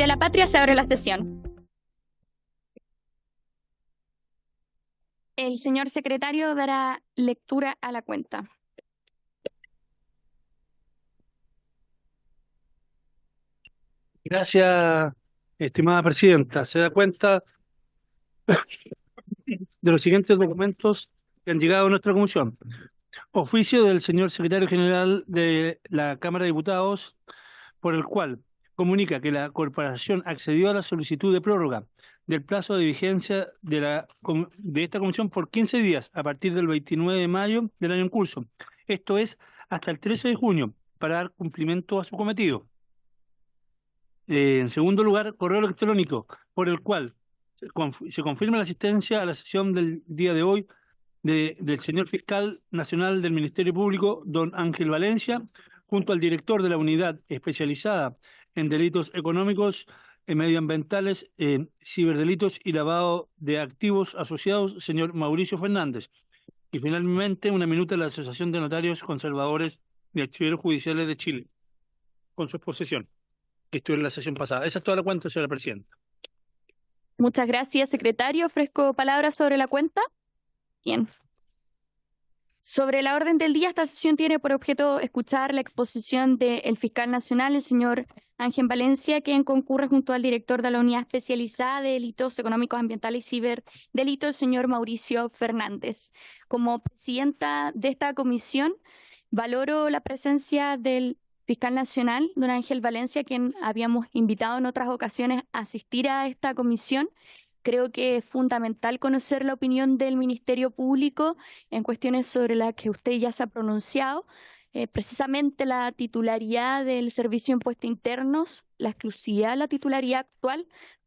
Viva la Patria, se abre la sesión. El señor secretario dará lectura a la cuenta. Gracias, estimada presidenta. Se da cuenta de los siguientes documentos que han llegado a nuestra comisión. Oficio del señor secretario general de la Cámara de Diputados, por el cual comunica que la corporación accedió a la solicitud de prórroga del plazo de vigencia de esta comisión por 15 días a partir del 29 de mayo del año en curso. Esto es hasta el 13 de junio para dar cumplimiento a su cometido. En segundo lugar, correo electrónico por el cual se confirma la asistencia a la sesión del día de hoy del señor fiscal nacional del Ministerio Público, don Ángel Valencia, junto al director de la unidad especializada en delitos económicos, medioambientales, ciberdelitos y lavado de activos asociados, señor Mauricio Fernández. Y finalmente, una minuta de la Asociación de Notarios Conservadores y Archiveros Judiciales de Chile, con su exposición, que estuvo en la sesión pasada. Esa es toda la cuenta, señora presidenta. Muchas gracias, secretario. Ofrezco palabras sobre la cuenta. Bien. Sobre la orden del día, esta sesión tiene por objeto escuchar la exposición del fiscal nacional, el señor Ángel Valencia, quien concurre junto al director de la Unidad Especializada de Delitos Económicos, Ambientales y Ciberdelitos, el señor Mauricio Fernández. Como presidenta de esta comisión, valoro la presencia del fiscal nacional, don Ángel Valencia, quien habíamos invitado en otras ocasiones a asistir a esta comisión. Creo que es fundamental conocer la opinión del Ministerio Público en cuestiones sobre las que usted ya se ha pronunciado. Precisamente la titularidad del Servicio de Impuestos Internos, la exclusividad de la titularidad actual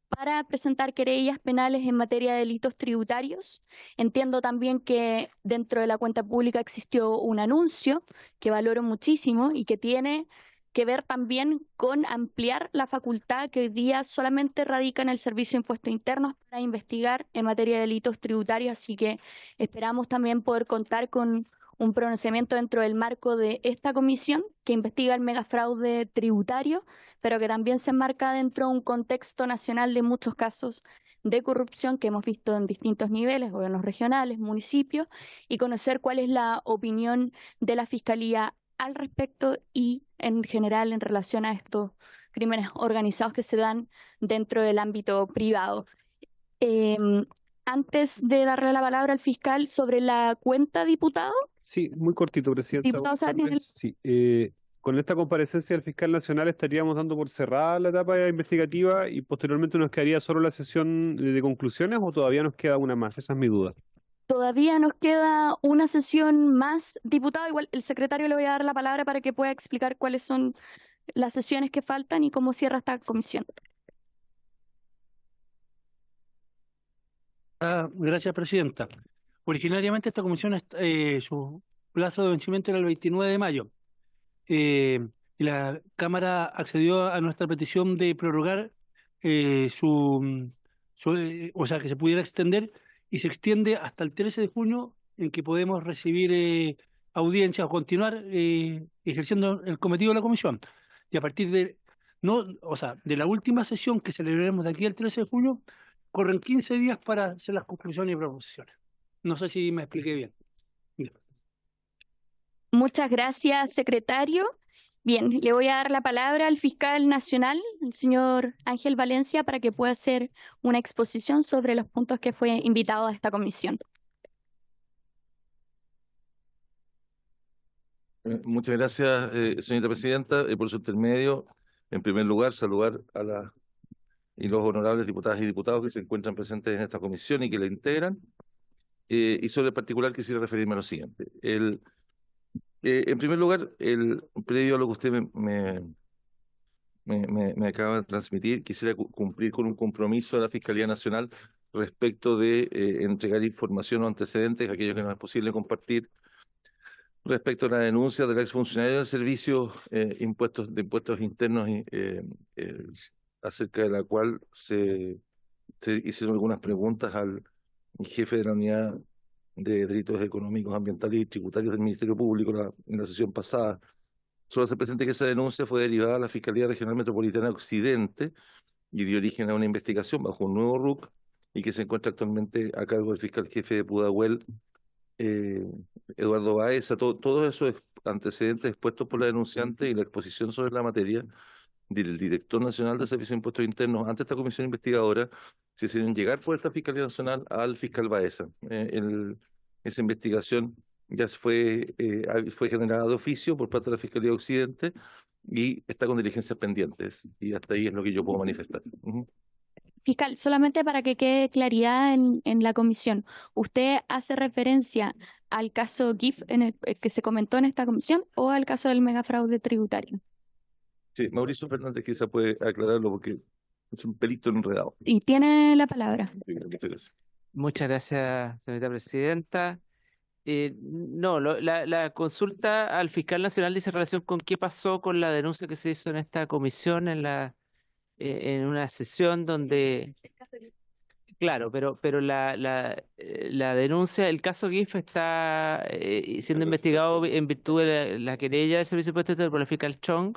para presentar querellas penales en materia de delitos tributarios. Entiendo también que dentro de la cuenta pública existió un anuncio que valoro muchísimo y que tiene que ver también con ampliar la facultad que hoy día solamente radica en el Servicio de Impuestos Internos para investigar en materia de delitos tributarios, así que esperamos también poder contar con un pronunciamiento dentro del marco de esta comisión que investiga el megafraude tributario, pero que también se enmarca dentro de un contexto nacional de muchos casos de corrupción que hemos visto en distintos niveles, gobiernos regionales, municipios, y conocer cuál es la opinión de la Fiscalía al respecto y en general en relación a estos crímenes organizados que se dan dentro del ámbito privado. Antes de darle la palabra al fiscal sobre la cuenta, diputado. Sí, muy cortito, presidenta. Diputado Sáenz. Sí, con esta comparecencia del fiscal nacional estaríamos dando por cerrada la etapa investigativa y posteriormente nos quedaría solo la sesión de conclusiones, ¿o todavía nos queda una más? Esa es mi duda. Todavía nos queda una sesión más, diputado. Igual el secretario le voy a dar la palabra para que pueda explicar cuáles son las sesiones que faltan y cómo cierra esta comisión. Gracias, presidenta. Originariamente esta comisión, su plazo de vencimiento era el 29 de mayo. Y la Cámara accedió a nuestra petición de prorrogar o sea, que se pudiera extender, y se extiende hasta el 13 de junio, en que podemos recibir audiencias o continuar ejerciendo el cometido de la comisión. Y a partir de, no, o sea, de la última sesión que celebraremos de aquí al 13 de junio, corren 15 días para hacer las conclusiones y proposiciones. No sé si me expliqué bien. Muchas gracias, secretario. Bien, le voy a dar la palabra al fiscal nacional, el señor Ángel Valencia, para que pueda hacer una exposición sobre los puntos que fue invitado a esta comisión. Muchas gracias, señora presidenta. Por su intermedio, en primer lugar, saludar a los honorables diputadas y diputados que se encuentran presentes en esta comisión y que la integran. Y sobre el particular quisiera referirme a lo siguiente. En primer lugar, previo a lo que usted me acaba de transmitir, quisiera cumplir con un compromiso de la Fiscalía Nacional respecto de entregar información o antecedentes, aquellos que no es posible compartir, respecto a la denuncia de la exfuncionaria del Servicio de Impuestos Internos, acerca de la cual se hicieron algunas preguntas al jefe de la Unidad de Delitos Económicos, Ambientales y Tributarios del Ministerio Público en la sesión pasada. Solo se presenta que esa denuncia fue derivada a la Fiscalía Regional Metropolitana Occidente y dio origen a una investigación bajo un nuevo RUC y que se encuentra actualmente a cargo del fiscal jefe de Pudahuel, Eduardo Baeza. Todos esos antecedentes expuestos por la denunciante y la exposición sobre la materia del director nacional de Servicio de Impuestos Internos ante esta comisión investigadora se hicieron llegar por esta Fiscalía Nacional al fiscal Baeza. Esa investigación ya fue generada de oficio por parte de la Fiscalía de Occidente y está con diligencias pendientes. Y hasta ahí es lo que yo puedo manifestar. Fiscal, solamente para que quede claridad en la comisión, ¿usted hace referencia al caso GIF que se comentó en esta comisión o al caso del megafraude tributario? Sí, Mauricio Fernández quizá puede aclararlo porque es un pelito enredado. Y tiene la palabra. Muchas gracias. Muchas gracias, señorita presidenta. No, la consulta al fiscal nacional dice relación con qué pasó con la denuncia que se hizo en esta comisión en una sesión donde, claro, pero la denuncia, el caso GIF está siendo investigado en virtud de la querella del Servicio de Impuestos Internos por el fiscal Chong,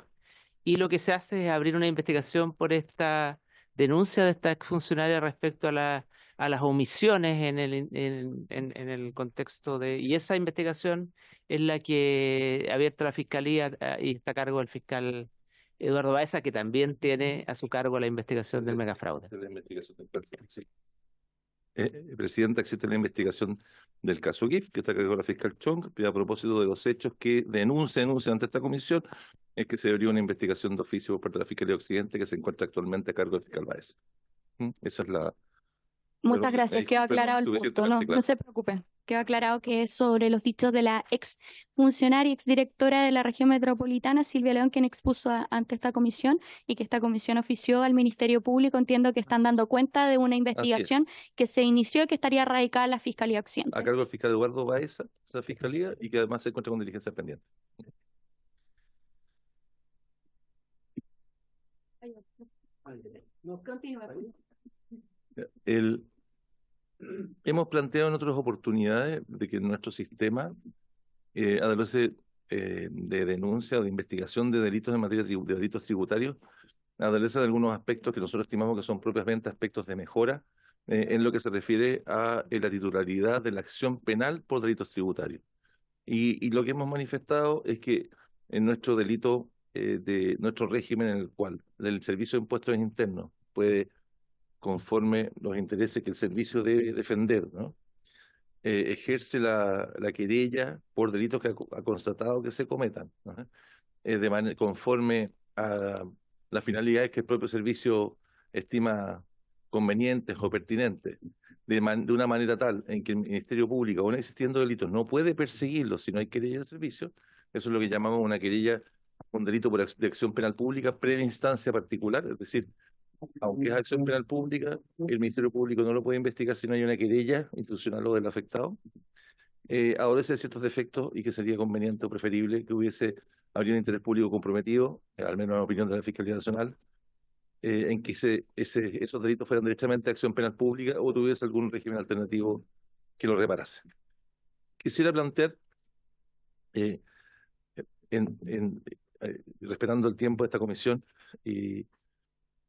y lo que se hace es abrir una investigación por esta denuncia de esta exfuncionaria respecto a las omisiones en el contexto y esa investigación es la que ha abierto la Fiscalía y está a cargo del fiscal Eduardo Baeza, que también tiene a su cargo la investigación del megafraude. La investigación del caso, sí. Presidenta, existe la investigación del caso GIF, que está a cargo de la fiscal Chong, y a propósito de los hechos que denuncia ante esta comisión, es que se abrió una investigación de oficio por parte de la Fiscalía Occidente que se encuentra actualmente a cargo del fiscal Baeza. Esa es la... Muchas gracias, quedó aclarado el punto, no se preocupe. Quedó aclarado que es sobre los dichos de la ex funcionaria y ex directora de la región metropolitana, Silvia León, quien expuso ante esta comisión y que esta comisión ofició al Ministerio Público. Entiendo que están dando cuenta de una investigación que se inició y que estaría radicada en la Fiscalía Occidente. A cargo del fiscal Eduardo Baeza, esa fiscalía, y que además se encuentra con diligencias pendientes. Continúe. Hemos planteado en otras oportunidades de que nuestro sistema adolece de denuncia o de investigación de delitos en materia de delitos tributarios, adolece de algunos aspectos que nosotros estimamos que son propiamente aspectos de mejora en lo que se refiere a la titularidad de la acción penal por delitos tributarios. Y lo que hemos manifestado es que en nuestro delito, de nuestro régimen en el cual el Servicio de Impuestos Internos puede, conforme los intereses que el servicio debe defender, ¿no? Ejerce la querella por delitos que ha constatado que se cometan, ¿no? Conforme a las finalidades que el propio servicio estima convenientes o pertinentes, de una manera tal en que el Ministerio Público, aún existiendo delitos, no puede perseguirlos si no hay querella del servicio. Eso es lo que llamamos una querella, un delito de acción penal pública previa instancia particular, es decir, aunque es acción penal pública, el Ministerio Público no lo puede investigar si no hay una querella institucional o del afectado. Adolece de ciertos defectos y que sería conveniente o preferible que habría un interés público comprometido, al menos en la opinión de la Fiscalía Nacional, en que esos delitos fueran derechamente acción penal pública o tuviese algún régimen alternativo que lo reparase. Quisiera plantear, respetando el tiempo de esta comisión,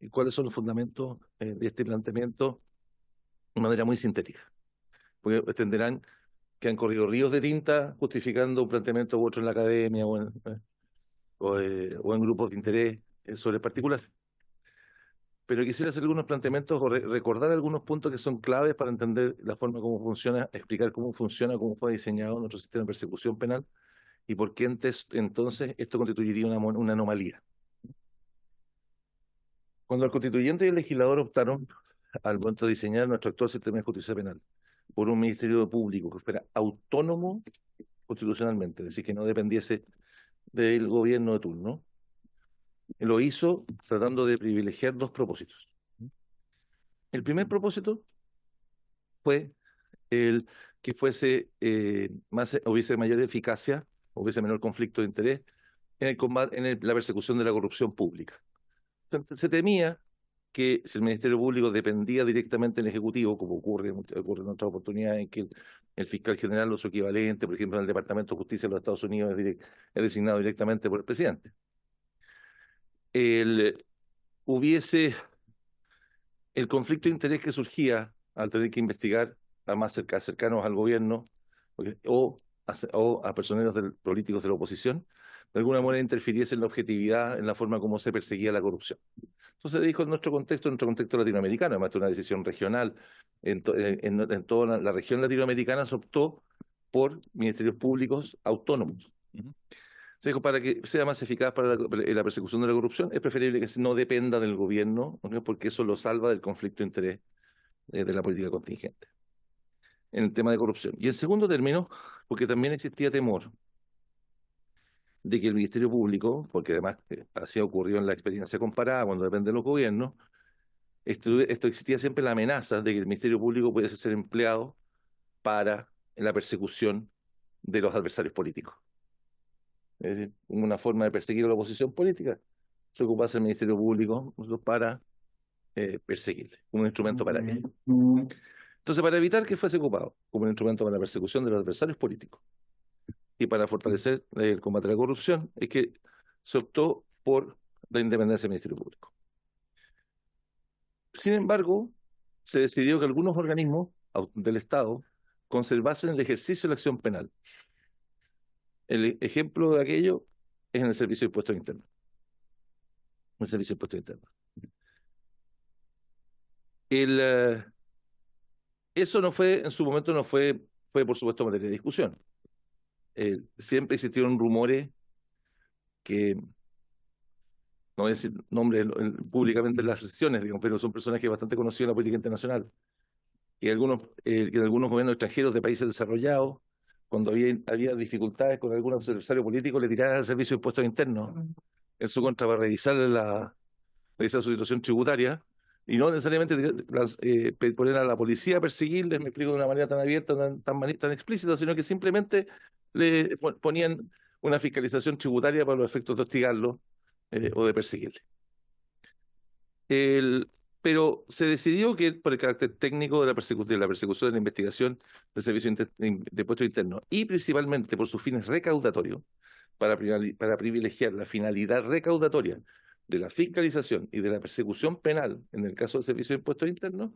y cuáles son los fundamentos de este planteamiento de manera muy sintética. Porque entenderán que han corrido ríos de tinta justificando un planteamiento u otro en la academia o en grupos de interés sobre el particular. Pero quisiera hacer algunos planteamientos o recordar algunos puntos que son claves para entender la forma como funciona, explicar cómo funciona, cómo fue diseñado nuestro sistema de persecución penal y por qué entonces esto constituiría una anomalía. Cuando el constituyente y el legislador optaron, al momento de diseñar nuestro actual sistema de justicia penal, por un ministerio público que fuera autónomo constitucionalmente, es decir, que no dependiese del gobierno de turno, lo hizo tratando de privilegiar dos propósitos. El primer propósito fue el que hubiese mayor eficacia, hubiese menor conflicto de interés en el combate, la persecución de la corrupción pública. Se temía que si el Ministerio Público dependía directamente del Ejecutivo, como ocurre en otras oportunidades en que el fiscal general o su equivalente, por ejemplo, en el Departamento de Justicia de los Estados Unidos es designado directamente por el presidente, hubiese el conflicto de interés que surgía al tener que investigar a más cercanos al gobierno o a personeros políticos de la oposición, de alguna manera interfiriese en la objetividad, en la forma como se perseguía la corrupción. Entonces dijo en nuestro contexto latinoamericano, además de una decisión regional, en toda la región latinoamericana se optó por ministerios públicos autónomos. Se dijo, para que sea más eficaz para la persecución de la corrupción, es preferible que no dependa del gobierno, ¿no? Porque eso lo salva del conflicto de interés de la política contingente en el tema de corrupción. Y en segundo término, porque también existía temor de que el Ministerio Público, porque además así ha ocurrido en la experiencia comparada cuando depende de los gobiernos, esto existía siempre la amenaza de que el Ministerio Público pudiese ser empleado para la persecución de los adversarios políticos. Es decir, una forma de perseguir a la oposición política, se ocupase el Ministerio Público para perseguirle, un instrumento para ello. Entonces, para evitar que fuese ocupado como un instrumento para la persecución de los adversarios políticos y para fortalecer el combate a la corrupción, es que se optó por la independencia del Ministerio Público. Sin embargo, se decidió que algunos organismos del Estado conservasen el ejercicio de la acción penal. El ejemplo de aquello es en el Servicio de Impuestos Internos. El Servicio de Impuestos Internos. Eso no fue, en su momento no fue por supuesto materia de discusión. Siempre existieron rumores que, no voy a decir nombres públicamente en las sesiones, digamos, pero son personajes bastante conocidos en la política internacional, que algunos gobiernos extranjeros de países desarrollados, cuando había dificultades con algún adversario político, le tiraran al Servicio de Impuestos Internos en su contra para revisar su situación tributaria, y no necesariamente poner a la policía a perseguirles, me explico, de una manera tan abierta, tan explícita, sino que simplemente le ponían una fiscalización tributaria para los efectos de hostigarlo o de perseguirle. Pero se decidió que por el carácter técnico de la persecución de la investigación del Servicio de Impuestos Internos y principalmente por sus fines recaudatorios, para privilegiar la finalidad recaudatoria de la fiscalización y de la persecución penal en el caso del Servicio de Impuestos Internos,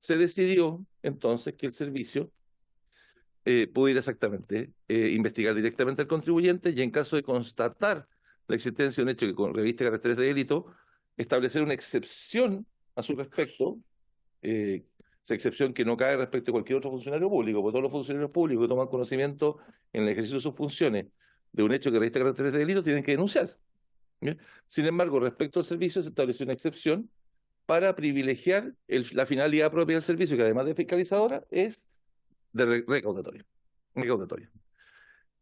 se decidió entonces que el servicio pudiera exactamente investigar directamente al contribuyente y en caso de constatar la existencia de un hecho que reviste caracteres de delito, establecer una excepción a su respecto, esa excepción que no cae respecto a cualquier otro funcionario público, porque todos los funcionarios públicos que toman conocimiento en el ejercicio de sus funciones de un hecho que reviste caracteres de delito tienen que denunciar. ¿Bien? Sin embargo, respecto al servicio se estableció una excepción para privilegiar la finalidad propia del servicio, que además de fiscalizadora, es de recaudatoria.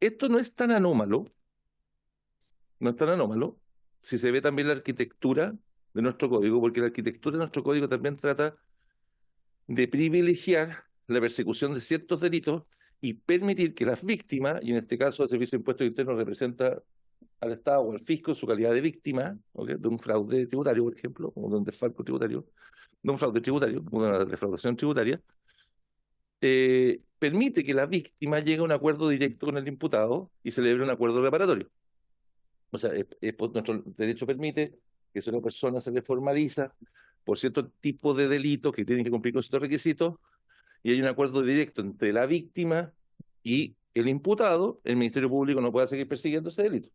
Esto no es tan anómalo, si se ve también la arquitectura de nuestro código, porque la arquitectura de nuestro código también trata de privilegiar la persecución de ciertos delitos y permitir que las víctimas, y en este caso el Servicio de Impuestos Internos representa al Estado o al fisco en su calidad de víctima, ¿okay?, de un fraude tributario, por ejemplo, o de un desfalco tributario, de un fraude tributario, o de una defraudación tributaria, permite que la víctima llegue a un acuerdo directo con el imputado y celebre un acuerdo reparatorio. O sea, nuestro derecho permite que si una persona se le formaliza por cierto tipo de delitos que tienen que cumplir con ciertos requisitos y hay un acuerdo directo entre la víctima y el imputado, el Ministerio Público no puede seguir persiguiendo ese delito.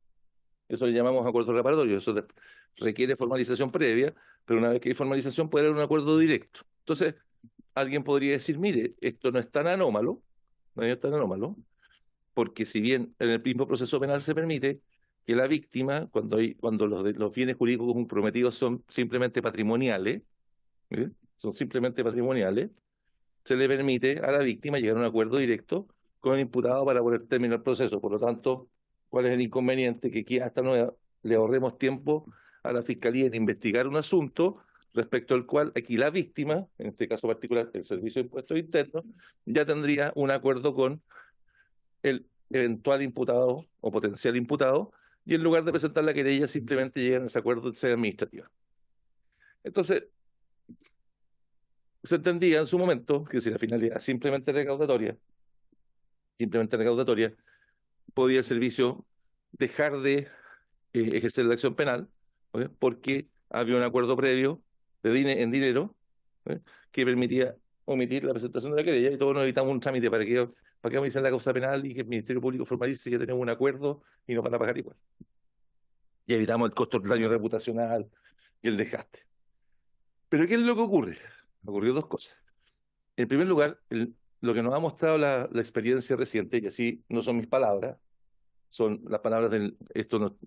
Eso le llamamos acuerdo reparatorio. Eso requiere formalización previa, pero una vez que hay formalización puede haber un acuerdo directo. Entonces, alguien podría decir, mire, esto no es tan anómalo, porque si bien en el mismo proceso penal se permite que la víctima, cuando los bienes jurídicos comprometidos son simplemente patrimoniales, se le permite a la víctima llegar a un acuerdo directo con el imputado para poder terminar el proceso. Por lo tanto, ¿cuál es el inconveniente? Que aquí hasta no le ahorremos tiempo a la Fiscalía en investigar un asunto respecto al cual aquí la víctima, en este caso particular el Servicio de Impuestos Internos, ya tendría un acuerdo con el eventual imputado o potencial imputado, y en lugar de presentar la querella simplemente llegan a ese acuerdo de sede administrativa. Entonces, se entendía en su momento que si la finalidad simplemente recaudatoria, podía el servicio dejar de ejercer la acción penal, ¿okay?, porque había un acuerdo previo en dinero que permitía omitir la presentación de la querella, y todos nos evitamos un trámite para que vamos a iniciar la causa penal y que el Ministerio Público formalice que tenemos un acuerdo y nos van a pagar igual. Y evitamos el costo del daño reputacional y el desgaste. Pero ¿qué es lo que ocurre? Ocurrió dos cosas. En primer lugar, lo que nos ha mostrado la experiencia reciente, y así no son mis palabras, son las palabras esto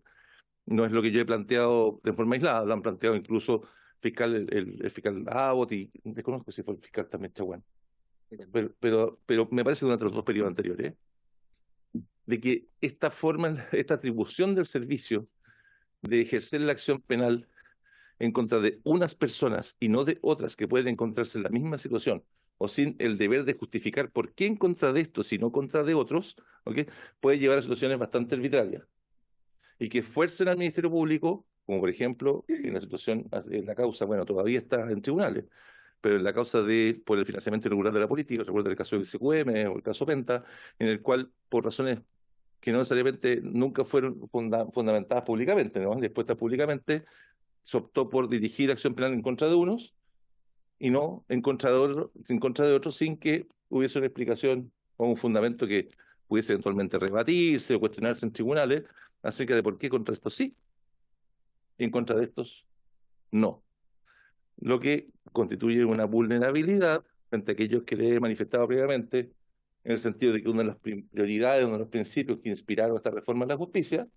no es lo que yo he planteado de forma aislada, lo han planteado incluso el fiscal Abbott, y desconozco si fue el fiscal también Chaguán. Pero me parece durante los dos periodos anteriores, de que esta atribución del servicio de ejercer la acción penal en contra de unas personas y no de otras que pueden encontrarse en la misma situación o sin el deber de justificar por qué en contra de estos y no contra de otros, ¿okay?, puede llevar a situaciones bastante arbitrarias y que fuercen al Ministerio Público, como por ejemplo en la situación, en la causa, bueno, todavía está en tribunales, pero en la causa por el financiamiento irregular de la política, recuerda el caso del SQM o el caso Penta, en el cual por razones que no necesariamente nunca fueron fundamentadas públicamente, ¿no?, expuestas públicamente, se optó por dirigir acción penal en contra de unos y no en contra de otros, sin que hubiese una explicación o un fundamento que pudiese eventualmente rebatirse o cuestionarse en tribunales acerca de por qué contra estos sí y en contra de estos no. Lo que constituye una vulnerabilidad frente a aquellos que le he manifestado previamente, en el sentido de que una de las prioridades, uno de los principios que inspiraron esta reforma en la justicia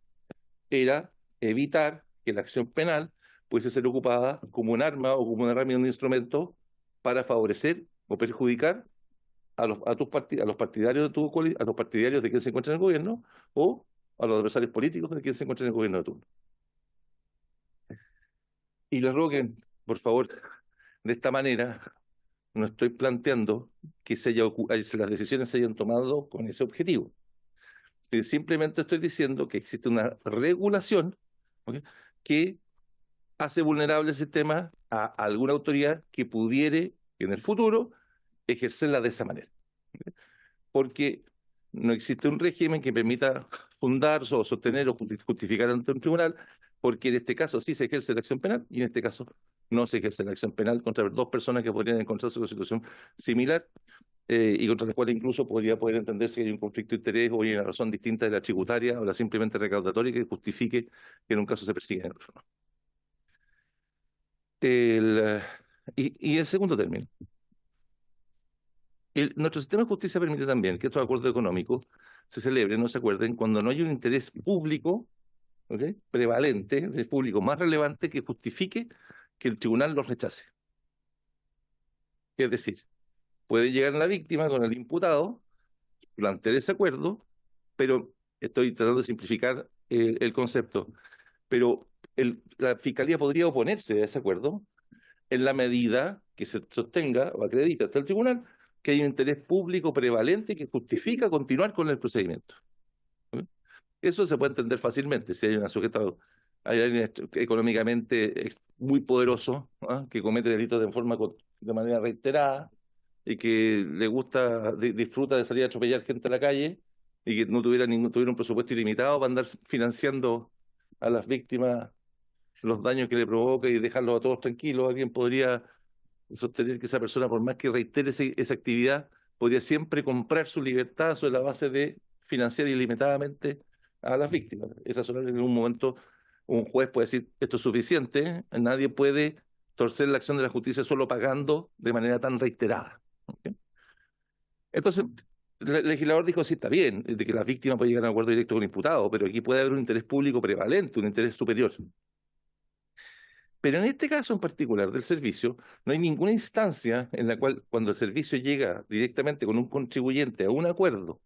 era evitar que la acción penal pudiese ser ocupada como un arma o como una herramienta, un instrumento para favorecer o perjudicar a los partidarios a los partidarios de quien se encuentra en el gobierno o a los adversarios políticos de quien se encuentra en el gobierno de turno. Y les ruego que, por favor, de esta manera, no estoy planteando que las decisiones se hayan tomado con ese objetivo. Simplemente estoy diciendo que existe una regulación, ¿okay?, que hace vulnerable el sistema a alguna autoridad que pudiere en el futuro ejercerla de esa manera. ¿Okay? Porque no existe un régimen que permita fundar o sostener o justificar ante un tribunal, porque en este caso sí se ejerce la acción penal y en este caso no se ejerce la acción penal contra dos personas que podrían encontrarse en una situación similar y contra las cuales incluso podría poder entenderse que hay un conflicto de interés o hay una razón distinta de la tributaria o la simplemente recaudatoria que justifique que en un caso se persiga en el otro. Y el segundo término. Nuestro sistema de justicia permite también que estos acuerdos económicos se celebren, no se acuerden, cuando no hay un interés público, ¿okay?, prevalente, el público más relevante que justifique que el tribunal los rechace. Es decir, puede llegar la víctima con el imputado, plantear ese acuerdo, pero estoy tratando de simplificar el concepto, pero la Fiscalía podría oponerse a ese acuerdo en la medida que se sostenga o acredite hasta el tribunal que hay un interés público prevalente que justifica continuar con el procedimiento. ¿Sí? Eso se puede entender fácilmente si hay hay alguien económicamente muy poderoso, ¿ah?, que comete delitos de manera reiterada y que le gusta, disfruta de salir a atropellar gente a la calle y que no tuviera un presupuesto ilimitado para andar financiando a las víctimas los daños que le provoca y dejarlos a todos tranquilos. Alguien podría sostener que esa persona, por más que reitere esa actividad, podría siempre comprar su libertad sobre la base de financiar ilimitadamente a las víctimas. Es razonable que en un momento un juez puede decir esto es suficiente, nadie puede torcer la acción de la justicia solo pagando de manera tan reiterada. ¿Okay? Entonces, el legislador dijo, sí, está bien, de que las víctimas pueden llegar a un acuerdo directo con el imputado, pero aquí puede haber un interés público prevalente, un interés superior. Pero en este caso en particular del servicio, no hay ninguna instancia en la cual, cuando el servicio llega directamente con un contribuyente a un acuerdo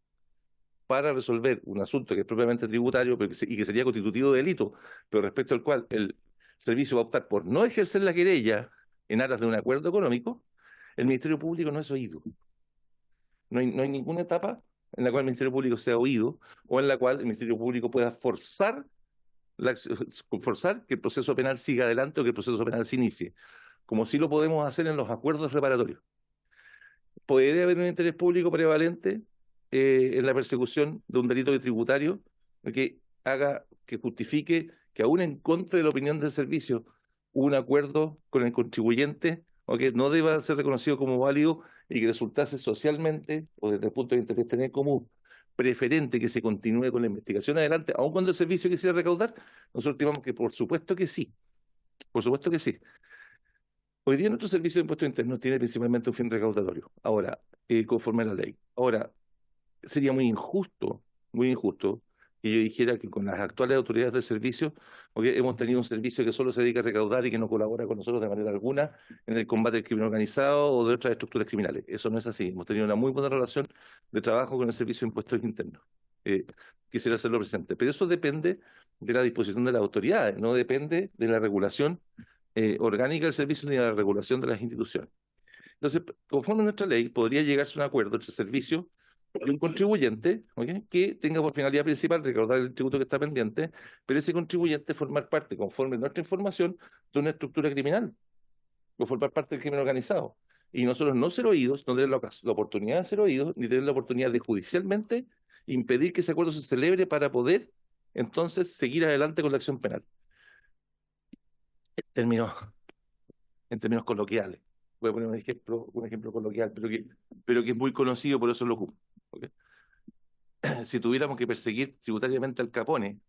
para resolver un asunto que es propiamente tributario y que sería constitutivo de delito, pero respecto al cual el servicio va a optar por no ejercer la querella en aras de un acuerdo económico, el Ministerio Público no es oído. No hay ninguna etapa en la cual el Ministerio Público sea oído o en la cual el Ministerio Público pueda forzar que el proceso penal siga adelante o que el proceso penal se inicie, como sí lo podemos hacer en los acuerdos reparatorios. ¿Puede haber un interés público prevalente en la persecución de un delito tributario que justifique que aún en contra de la opinión del servicio un acuerdo con el contribuyente o que no deba ser reconocido como válido y que resultase socialmente o desde el punto de vista de tener como preferente que se continúe con la investigación adelante, aun cuando el servicio quisiera recaudar, nosotros estimamos que por supuesto que sí, por supuesto que sí. Hoy día nuestro servicio de impuestos internos tiene principalmente un fin recaudatorio, ahora, conforme a la ley. Ahora, sería muy injusto que yo dijera que con las actuales autoridades del servicio, porque hemos tenido un servicio que solo se dedica a recaudar y que no colabora con nosotros de manera alguna en el combate al crimen organizado o de otras estructuras criminales. Eso no es así. Hemos tenido una muy buena relación de trabajo con el servicio de impuestos internos. Quisiera hacerlo presente. Pero eso depende de la disposición de las autoridades, no depende de la regulación orgánica del servicio ni de la regulación de las instituciones. Entonces, conforme a nuestra ley, podría llegarse a un acuerdo entre el servicio y un contribuyente, ¿ok?, que tenga por finalidad principal recaudar el tributo que está pendiente, pero ese contribuyente formar parte, conforme a nuestra información, de una estructura criminal o formar parte del crimen organizado. Y nosotros no ser oídos, no tener la oportunidad de ser oídos, ni tener la oportunidad de judicialmente impedir que ese acuerdo se celebre para poder entonces seguir adelante con la acción penal. En términos coloquiales. Voy a poner un ejemplo coloquial, pero que es muy conocido, por eso lo ocupo. ¿Okay? Si tuviéramos que perseguir tributariamente al Capone,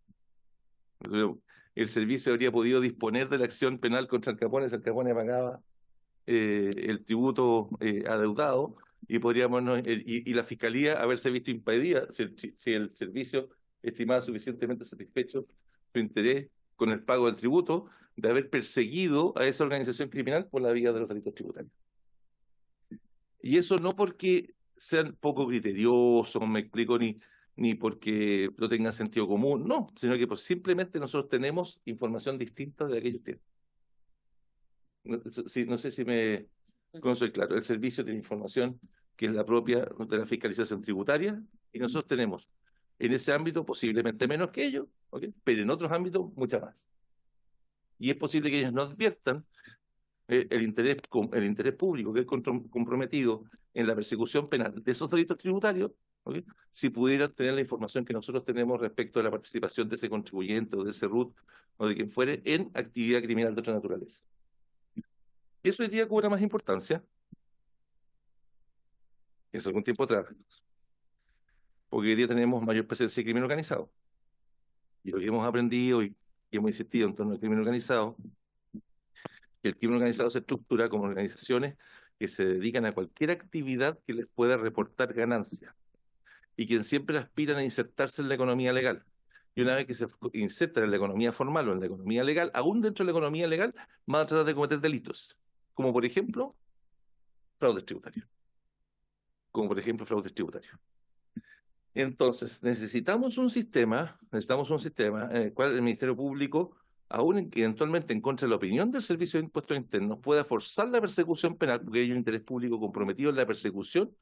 el servicio habría podido disponer de la acción penal contra el Capone si el Capone pagaba el tributo adeudado y podríamos y la fiscalía haberse visto impedida si el servicio estimaba suficientemente satisfecho su interés con el pago del tributo, de haber perseguido a esa organización criminal por la vía de los delitos tributarios. Y eso no porque sean poco criteriosos, me explico, ni porque no tengan sentido común, no, sino que pues simplemente nosotros tenemos información distinta de la que ellos tienen. No sé si no soy claro. El servicio tiene información que es la propia de la fiscalización tributaria y nosotros tenemos en ese ámbito posiblemente menos que ellos, ¿okay?, pero en otros ámbitos mucha más. Y es posible que ellos no adviertan el interés público que es comprometido en la persecución penal de esos delitos tributarios, ¿okay?, si pudieran tener la información que nosotros tenemos respecto de la participación de ese contribuyente o de ese RUT o de quien fuere en actividad criminal de otra naturaleza. Eso hoy día cobra más importancia que hace algún tiempo atrás, porque hoy día tenemos mayor presencia de crimen organizado. Y lo que hemos aprendido y hemos insistido en torno al crimen organizado, que el crimen organizado se estructura como organizaciones que se dedican a cualquier actividad que les pueda reportar ganancia y que siempre aspiran a insertarse en la economía legal. Y una vez que se insertan en la economía formal o en la economía legal, aún dentro de la economía legal, van a tratar de cometer delitos, como por ejemplo, fraudes tributarios. Entonces, necesitamos un sistema en el cual el Ministerio Público, aún eventualmente en contra de la opinión del Servicio de Impuestos Internos, pueda forzar la persecución penal, porque hay un interés público comprometido en la persecución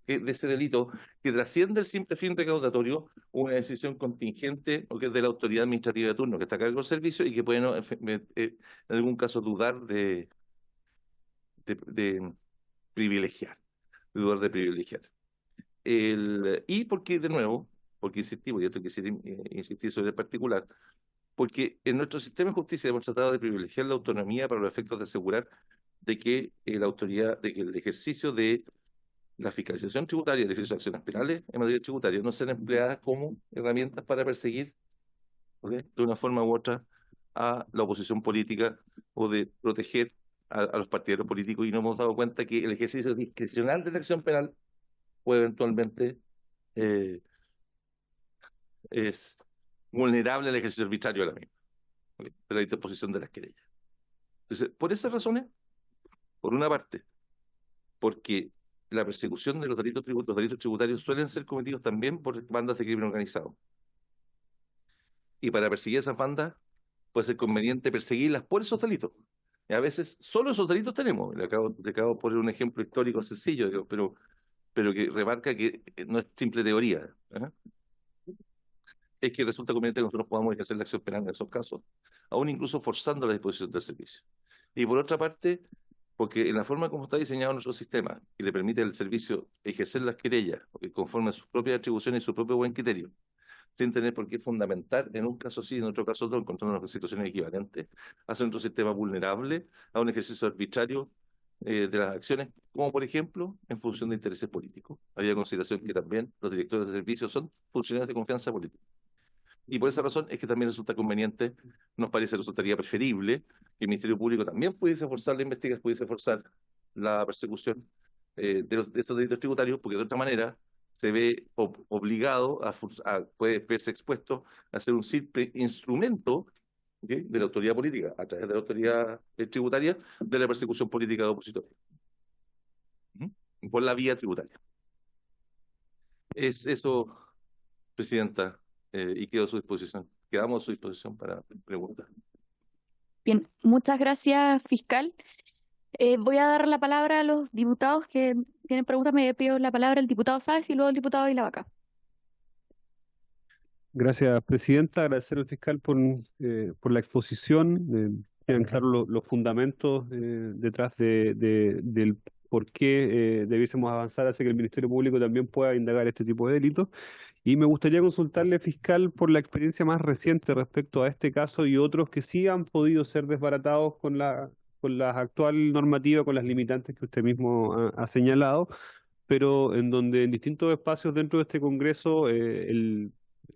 de ese delito que trasciende el simple fin recaudatorio, una decisión contingente o que es de la autoridad administrativa de turno que está a cargo del servicio y que puede en algún caso dudar de privilegiar, y porque, de nuevo, porque insistimos, y esto quisiera insistir sobre el particular, porque en nuestro sistema de justicia hemos tratado de privilegiar la autonomía para los efectos de asegurar de que el ejercicio de la fiscalización tributaria y el ejercicio de acciones penales en materia tributaria no sean empleadas como herramientas para perseguir, ¿okay?, de una forma u otra a la oposición política o de proteger a los partidos políticos, y nos hemos dado cuenta que el ejercicio discrecional de la acción penal puede eventualmente es vulnerable al ejercicio arbitrario de la misma, ¿okay?, de la interposición de las querellas. Entonces, por esas razones, por una parte, porque la persecución de los delitos tributarios suelen ser cometidos también por bandas de crimen organizado. Y para perseguir esas bandas puede ser conveniente perseguirlas por esos delitos. Y a veces solo esos delitos tenemos. Le acabo de poner un ejemplo histórico sencillo, digo, pero que remarca que no es simple teoría, ¿eh? Es que resulta conveniente que nosotros podamos ejercer la acción penal en esos casos, aún incluso forzando la disposición del servicio. Y por otra parte, porque en la forma como está diseñado nuestro sistema, que le permite al servicio ejercer las querellas conforme a sus propias atribuciones y su propio buen criterio, sin tener por qué fundamentar en un caso sí, en otro caso no, encontrándonos en situaciones equivalentes, hace nuestro sistema vulnerable a un ejercicio arbitrario de las acciones, como por ejemplo en función de intereses políticos. Había consideración que también los directores de servicios son funcionarios de confianza política. Y por esa razón es que también resulta conveniente, resultaría preferible que el Ministerio Público también pudiese forzar la investigación, pudiese forzar la persecución de estos delitos tributarios, porque de otra manera se ve obligado puede verse expuesto a ser un simple instrumento, ¿ok?, de la autoridad política, a través de la autoridad tributaria, de la persecución política de opositores. Por la vía tributaria. Es eso, Presidenta, y quedo a su disposición. Quedamos a su disposición para preguntas. Bien, muchas gracias, fiscal. Voy a dar la palabra a los diputados que tienen preguntas. Me pido la palabra el diputado Sáez y luego el diputado Ilavaca. Gracias, Presidenta. Agradecer al fiscal por la exposición. Quedan claros los fundamentos detrás del por qué debiésemos avanzar hacia que el Ministerio Público también pueda indagar este tipo de delitos. Y me gustaría consultarle, fiscal, por la experiencia más reciente respecto a este caso y otros que sí han podido ser desbaratados con la actual normativa, con las limitantes que usted mismo ha señalado, pero en donde en distintos espacios dentro de este Congreso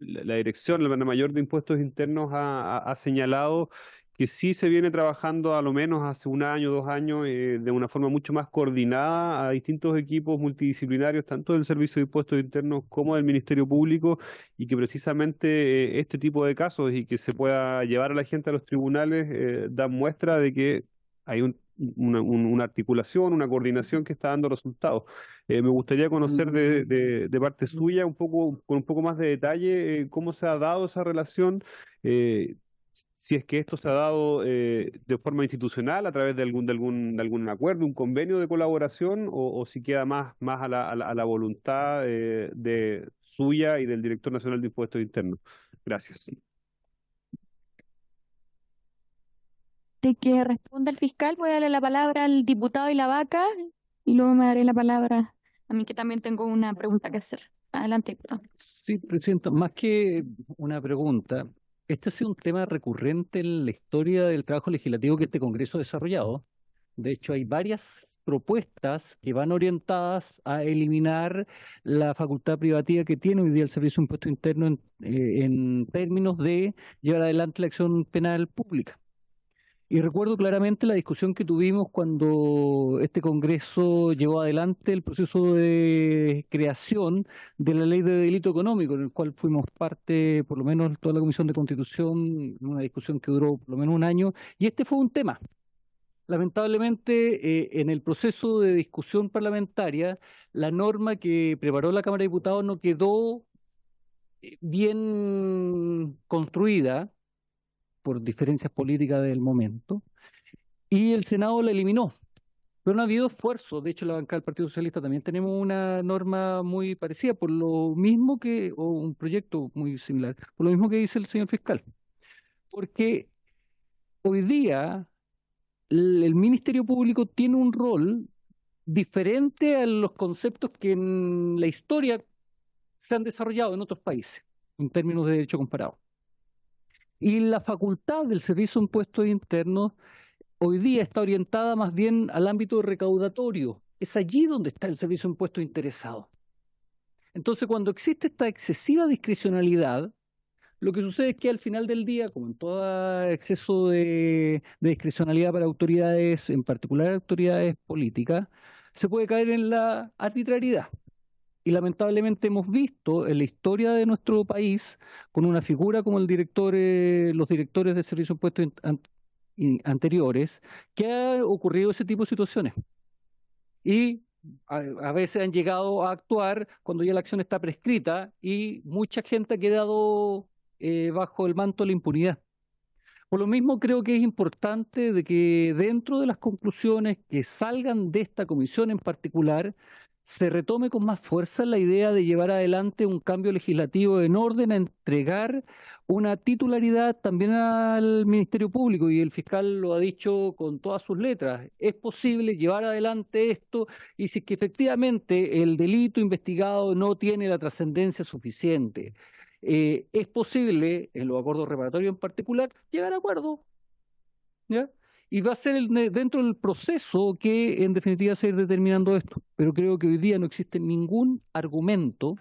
la dirección, la mayor de impuestos internos ha señalado que sí se viene trabajando a lo menos hace un año, 2 años, de una forma mucho más coordinada a distintos equipos multidisciplinarios, tanto del Servicio de Impuestos Internos como del Ministerio Público, y que precisamente este tipo de casos y que se pueda llevar a la gente a los tribunales dan muestra de que hay una articulación, una coordinación que está dando resultados. Me gustaría conocer de parte suya con un poco más de detalle cómo se ha dado esa relación, si es que esto se ha dado de forma institucional a través de algún acuerdo, un convenio de colaboración, o si queda más a la voluntad de suya y del Director Nacional de Impuestos Internos. Gracias. De que responda el fiscal, voy a darle la palabra al diputado Ilavaca y luego me daré la palabra a mí, que también tengo una pregunta que hacer. Adelante, diputado. Sí, Presidenta, más que una pregunta, este ha sido un tema recurrente en la historia del trabajo legislativo que este Congreso ha desarrollado. De hecho, hay varias propuestas que van orientadas a eliminar la facultad privativa que tiene hoy día el Servicio de Impuesto Interno en términos de llevar adelante la acción penal pública. Y recuerdo claramente la discusión que tuvimos cuando este Congreso llevó adelante el proceso de creación de la Ley de Delito Económico, en el cual fuimos parte, por lo menos toda la Comisión de Constitución, una discusión que duró por lo menos un año, y este fue un tema. Lamentablemente, en el proceso de discusión parlamentaria, la norma que preparó la Cámara de Diputados no quedó bien construida por diferencias políticas del momento, y el Senado la eliminó. Pero no ha habido esfuerzo. De hecho, la bancada del Partido Socialista también tenemos una norma muy parecida, por lo mismo o un proyecto muy similar, por lo mismo que dice el señor fiscal. Porque hoy día el Ministerio Público tiene un rol diferente a los conceptos que en la historia se han desarrollado en otros países, en términos de derecho comparado. Y la facultad del Servicio de Impuestos Internos hoy día está orientada más bien al ámbito recaudatorio. Es allí donde está el Servicio de Impuestos interesado. Entonces, cuando existe esta excesiva discrecionalidad, lo que sucede es que al final del día, como en todo exceso de discrecionalidad para autoridades, en particular autoridades políticas, se puede caer en la arbitrariedad. Y lamentablemente hemos visto en la historia de nuestro país, con una figura como los directores de servicios de impuestos anteriores, que ha ocurrido ese tipo de situaciones. Y a veces han llegado a actuar cuando ya la acción está prescrita y mucha gente ha quedado bajo el manto de la impunidad. Por lo mismo, creo que es importante de que dentro de las conclusiones que salgan de esta comisión en particular, se retome con más fuerza la idea de llevar adelante un cambio legislativo en orden a entregar una titularidad también al Ministerio Público, y el fiscal lo ha dicho con todas sus letras. Es posible llevar adelante esto, y si es que efectivamente el delito investigado no tiene la trascendencia suficiente, es posible, en los acuerdos reparatorios en particular, llegar a acuerdos, ¿ya? y va a ser dentro del proceso que en definitiva se va a ir determinando esto. Pero creo que hoy día no existe ningún argumento,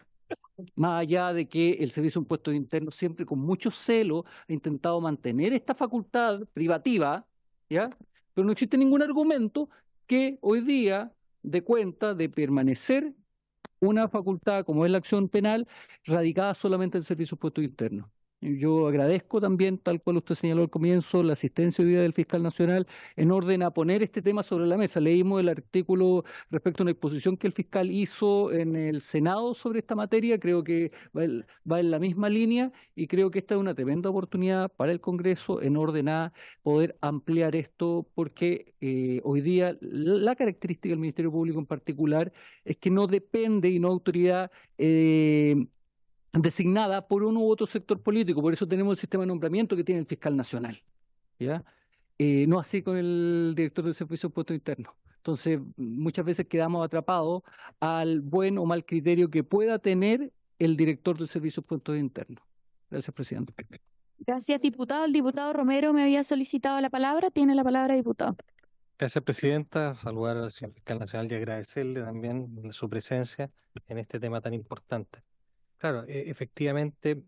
más allá de que el Servicio de Impuestos Internos siempre con mucho celo ha intentado mantener esta facultad privativa, ¿ya? Pero no existe ningún argumento que hoy día dé cuenta de permanecer una facultad como es la acción penal radicada solamente en el Servicio de Impuestos Internos. Yo agradezco también, tal cual usted señaló al comienzo, la asistencia hoy día del fiscal nacional en orden a poner este tema sobre la mesa. Leímos el artículo respecto a una exposición que el fiscal hizo en el Senado sobre esta materia, creo que va en la misma línea y creo que esta es una tremenda oportunidad para el Congreso en orden a poder ampliar esto, porque hoy día la característica del Ministerio Público en particular es que no depende y no autoridad designada por uno u otro sector político. Por eso tenemos el sistema de nombramiento que tiene el fiscal nacional, ¿ya? No así con el director del Servicio de Impuestos Internos. Entonces, muchas veces quedamos atrapados al buen o mal criterio que pueda tener el director del Servicio de Impuestos Internos. Gracias, presidente. Gracias, diputado. El diputado Romero me había solicitado la palabra. Tiene la palabra, diputado. Gracias, presidenta. Saludar al señor fiscal nacional y agradecerle también su presencia en este tema tan importante. Claro, efectivamente,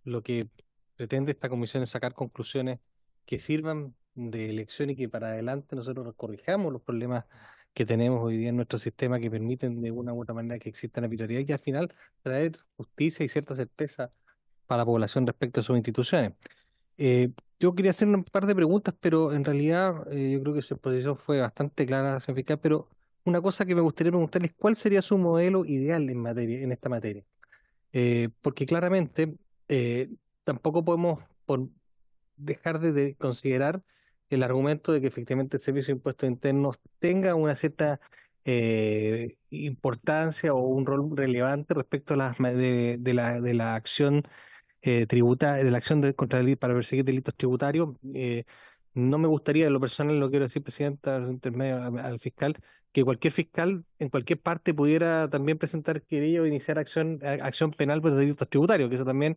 lo que pretende esta comisión es sacar conclusiones que sirvan de lección y que para adelante nosotros nos corrijamos los problemas que tenemos hoy día en nuestro sistema que permiten de una u otra manera que exista arbitrariedad y al final traer justicia y cierta certeza para la población respecto a sus instituciones. Yo quería hacer un par de preguntas, pero en realidad yo creo que su exposición fue bastante clara, señor fiscal, pero una cosa que me gustaría preguntarles, ¿cuál sería su modelo ideal en esta materia? Porque claramente tampoco podemos dejar de considerar el argumento de que efectivamente el Servicio de Impuestos Internos tenga una cierta importancia o un rol relevante respecto a de la acción tributaria, de la acción para perseguir delitos tributarios. No me gustaría, en lo personal, lo quiero decir, presidenta, intermedio al fiscal, que cualquier fiscal en cualquier parte pudiera también presentar querella o iniciar acción penal por delitos tributarios, que eso también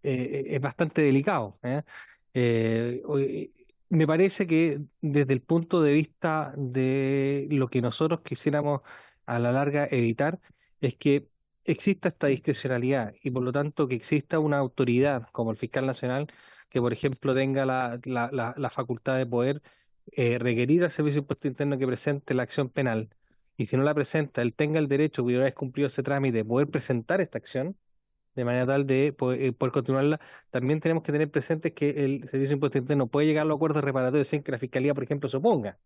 es bastante delicado. Me parece que desde el punto de vista de lo que nosotros quisiéramos a la larga evitar, es que exista esta discrecionalidad y por lo tanto que exista una autoridad como el fiscal nacional que, por ejemplo, tenga la facultad de poder requerir al Servicio de Impuestos Internos que presente la acción penal, y si no la presenta, él tenga el derecho, una vez cumplido ese trámite, de poder presentar esta acción, de manera tal de poder continuarla. También tenemos que tener presente que el Servicio de Impuestos Internos puede llegar a los acuerdos reparatorios sin que la Fiscalía, por ejemplo, se oponga,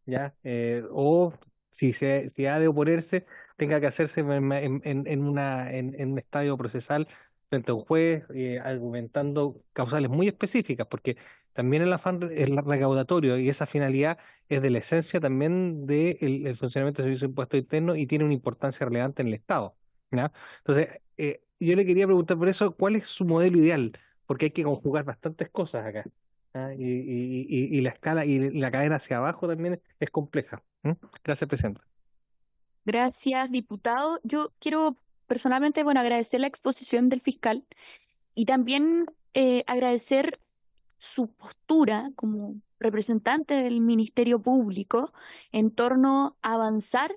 ¿ya? O si ha de oponerse, tenga que hacerse en un estadio procesal frente a un juez, argumentando causales muy específicas, porque también el afán es recaudatorio y esa finalidad es de la esencia también del funcionamiento del Servicio de Impuestos Internos y tiene una importancia relevante en el Estado, ¿ya? Entonces, yo le quería preguntar por eso, ¿cuál es su modelo ideal? Porque hay que conjugar bastantes cosas acá. Y la escala y la cadena hacia abajo también es compleja. Gracias, presidente. Gracias, diputado. Yo quiero personalmente, agradecer la exposición del fiscal y también agradecer su postura como representante del Ministerio Público en torno a avanzar,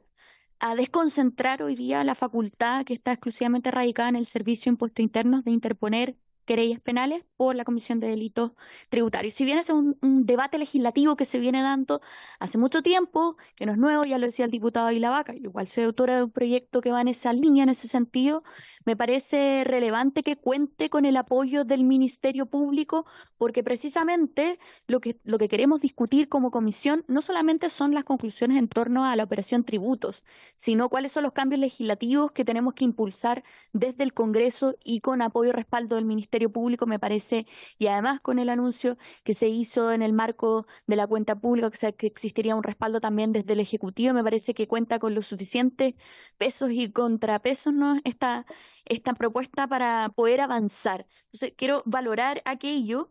a desconcentrar hoy día la facultad que está exclusivamente radicada en el Servicio de Impuestos Internos de interponer querellas penales por la comisión de delitos tributarios. Si bien es un debate legislativo que se viene dando hace mucho tiempo, que no es nuevo, ya lo decía el diputado Aguila Vaca, igual soy autora de un proyecto que va en esa línea, en ese sentido, me parece relevante que cuente con el apoyo del Ministerio Público, porque precisamente lo que queremos discutir como comisión no solamente son las conclusiones en torno a la operación tributos, sino cuáles son los cambios legislativos que tenemos que impulsar desde el Congreso y con apoyo y respaldo del Ministerio Público, me parece, y además con el anuncio que se hizo en el marco de la cuenta pública, que existiría un respaldo también desde el Ejecutivo, me parece que cuenta con los suficientes pesos y contrapesos, ¿no? Esta propuesta para poder avanzar. Entonces, quiero valorar aquello.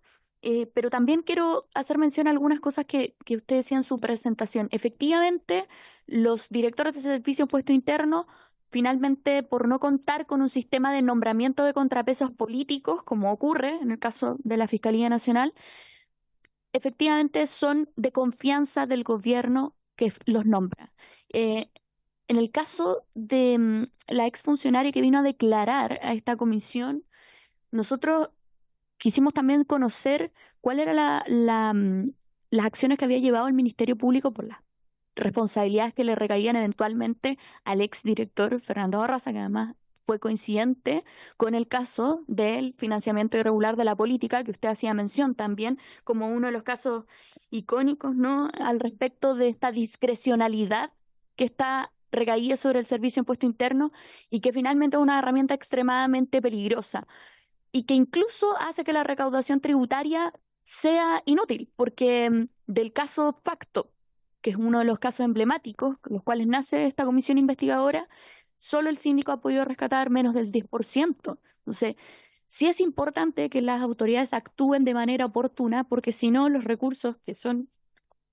Pero también quiero hacer mención a algunas cosas que usted decía en su presentación. Efectivamente, los directores de Servicio de Impuesto Interno, finalmente, por no contar con un sistema de nombramiento de contrapesos políticos, como ocurre en el caso de la Fiscalía Nacional, efectivamente son de confianza del gobierno que los nombra. En el caso de la exfuncionaria que vino a declarar a esta comisión, nosotros quisimos también conocer cuál era las acciones que había llevado el Ministerio Público por las responsabilidades que le recaían eventualmente al exdirector Fernando Barraza, que además fue coincidente con el caso del financiamiento irregular de la política, que usted hacía mención también como uno de los casos icónicos, ¿no?, al respecto de esta discrecionalidad que está recaída sobre el Servicio de Impuesto Interno y que finalmente es una herramienta extremadamente peligrosa y que incluso hace que la recaudación tributaria sea inútil, porque del caso Facto, que es uno de los casos emblemáticos, con los cuales nace esta comisión investigadora, solo el síndico ha podido rescatar menos del 10%. Entonces, sí es importante que las autoridades actúen de manera oportuna, porque si no, los recursos que son,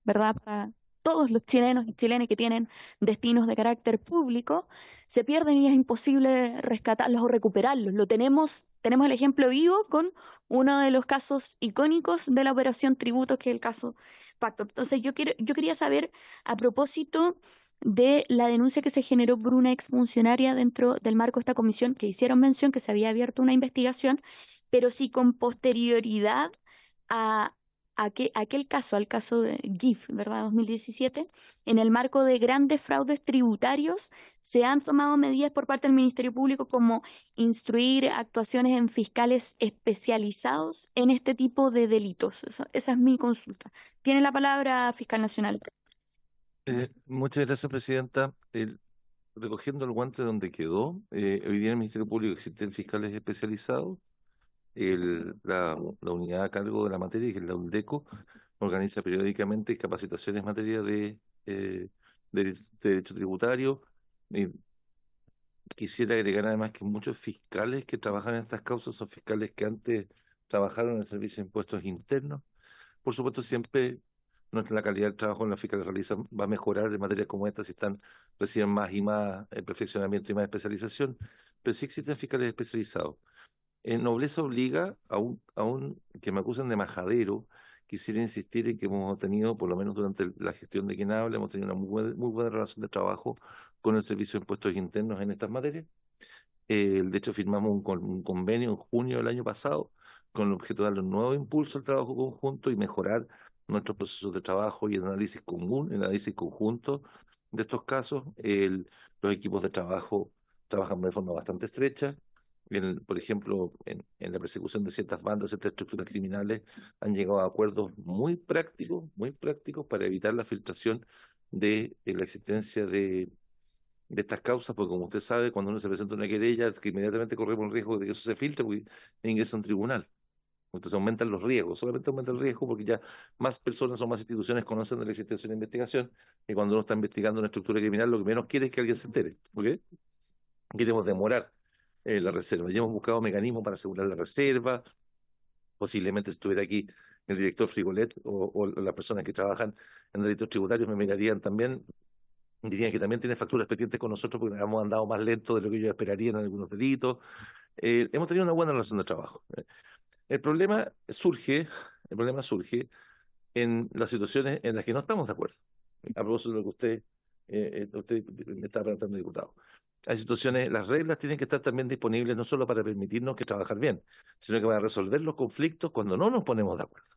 ¿verdad?, para todos los chilenos y chilenas que tienen destinos de carácter público, se pierden y es imposible rescatarlos o recuperarlos. Tenemos el ejemplo vivo con uno de los casos icónicos de la operación Tributos, que es el caso Factor. Entonces, yo quería saber, a propósito de la denuncia que se generó por una exfuncionaria dentro del marco de esta comisión, que hicieron mención que se había abierto una investigación, pero si con posterioridad a aquel caso, al caso de GIF, ¿verdad?, 2017, en el marco de grandes fraudes tributarios, se han tomado medidas por parte del Ministerio Público como instruir actuaciones en fiscales especializados en este tipo de delitos. Esa es mi consulta. Tiene la palabra, fiscal nacional. Muchas gracias, presidenta. Recogiendo el guante donde quedó, hoy día en el Ministerio Público existen fiscales especializados. La unidad a cargo de la materia, que es la UNDECO, organiza periódicamente capacitaciones en materia de derecho tributario. Quisiera agregar además que muchos fiscales que trabajan en estas causas son fiscales que antes trabajaron en el Servicio de Impuestos Internos. Por supuesto, siempre la calidad del trabajo en la fiscales realizan va a mejorar en materias como esta si reciben más y más perfeccionamiento y más especialización, pero sí existen fiscales especializados. Nobleza obliga aún que me acusan de majadero. Quisiera insistir en que hemos tenido, por lo menos durante la gestión de quien habla, hemos tenido una muy buena relación de trabajo con el Servicio de Impuestos Internos en estas materias. De hecho, firmamos un convenio en junio del año pasado con el objeto de darle un nuevo impulso al trabajo conjunto y mejorar nuestros procesos de trabajo y el análisis común, el análisis conjunto de estos casos. Los equipos de trabajo trabajan de forma bastante estrecha. Por ejemplo, en la persecución de ciertas bandas, ciertas estructuras criminales, han llegado a acuerdos muy prácticos para evitar la filtración de la existencia de estas causas, porque como usted sabe, cuando uno se presenta una querella, que inmediatamente corremos el riesgo de que eso se filtre porque ingresa a un tribunal. Entonces aumentan los riesgos, solamente aumenta el riesgo porque ya más personas o más instituciones conocen de la existencia de una investigación, y cuando uno está investigando una estructura criminal, lo que menos quiere es que alguien se entere, ¿ok? Queremos demorar la reserva. Ya hemos buscado mecanismos para asegurar la reserva. Posiblemente si estuviera aquí el director Frigolet o las personas que trabajan en delitos tributarios me mirarían también, dirían que también tiene facturas pendientes con nosotros porque hemos andado más lento de lo que ellos esperarían en algunos delitos. Hemos tenido una buena relación de trabajo. El problema surge en las situaciones en las que no estamos de acuerdo. A propósito de lo que usted me está preguntando, diputado. Hay situaciones, las reglas tienen que estar también disponibles no solo para permitirnos que trabajar bien, sino que para resolver los conflictos cuando no nos ponemos de acuerdo,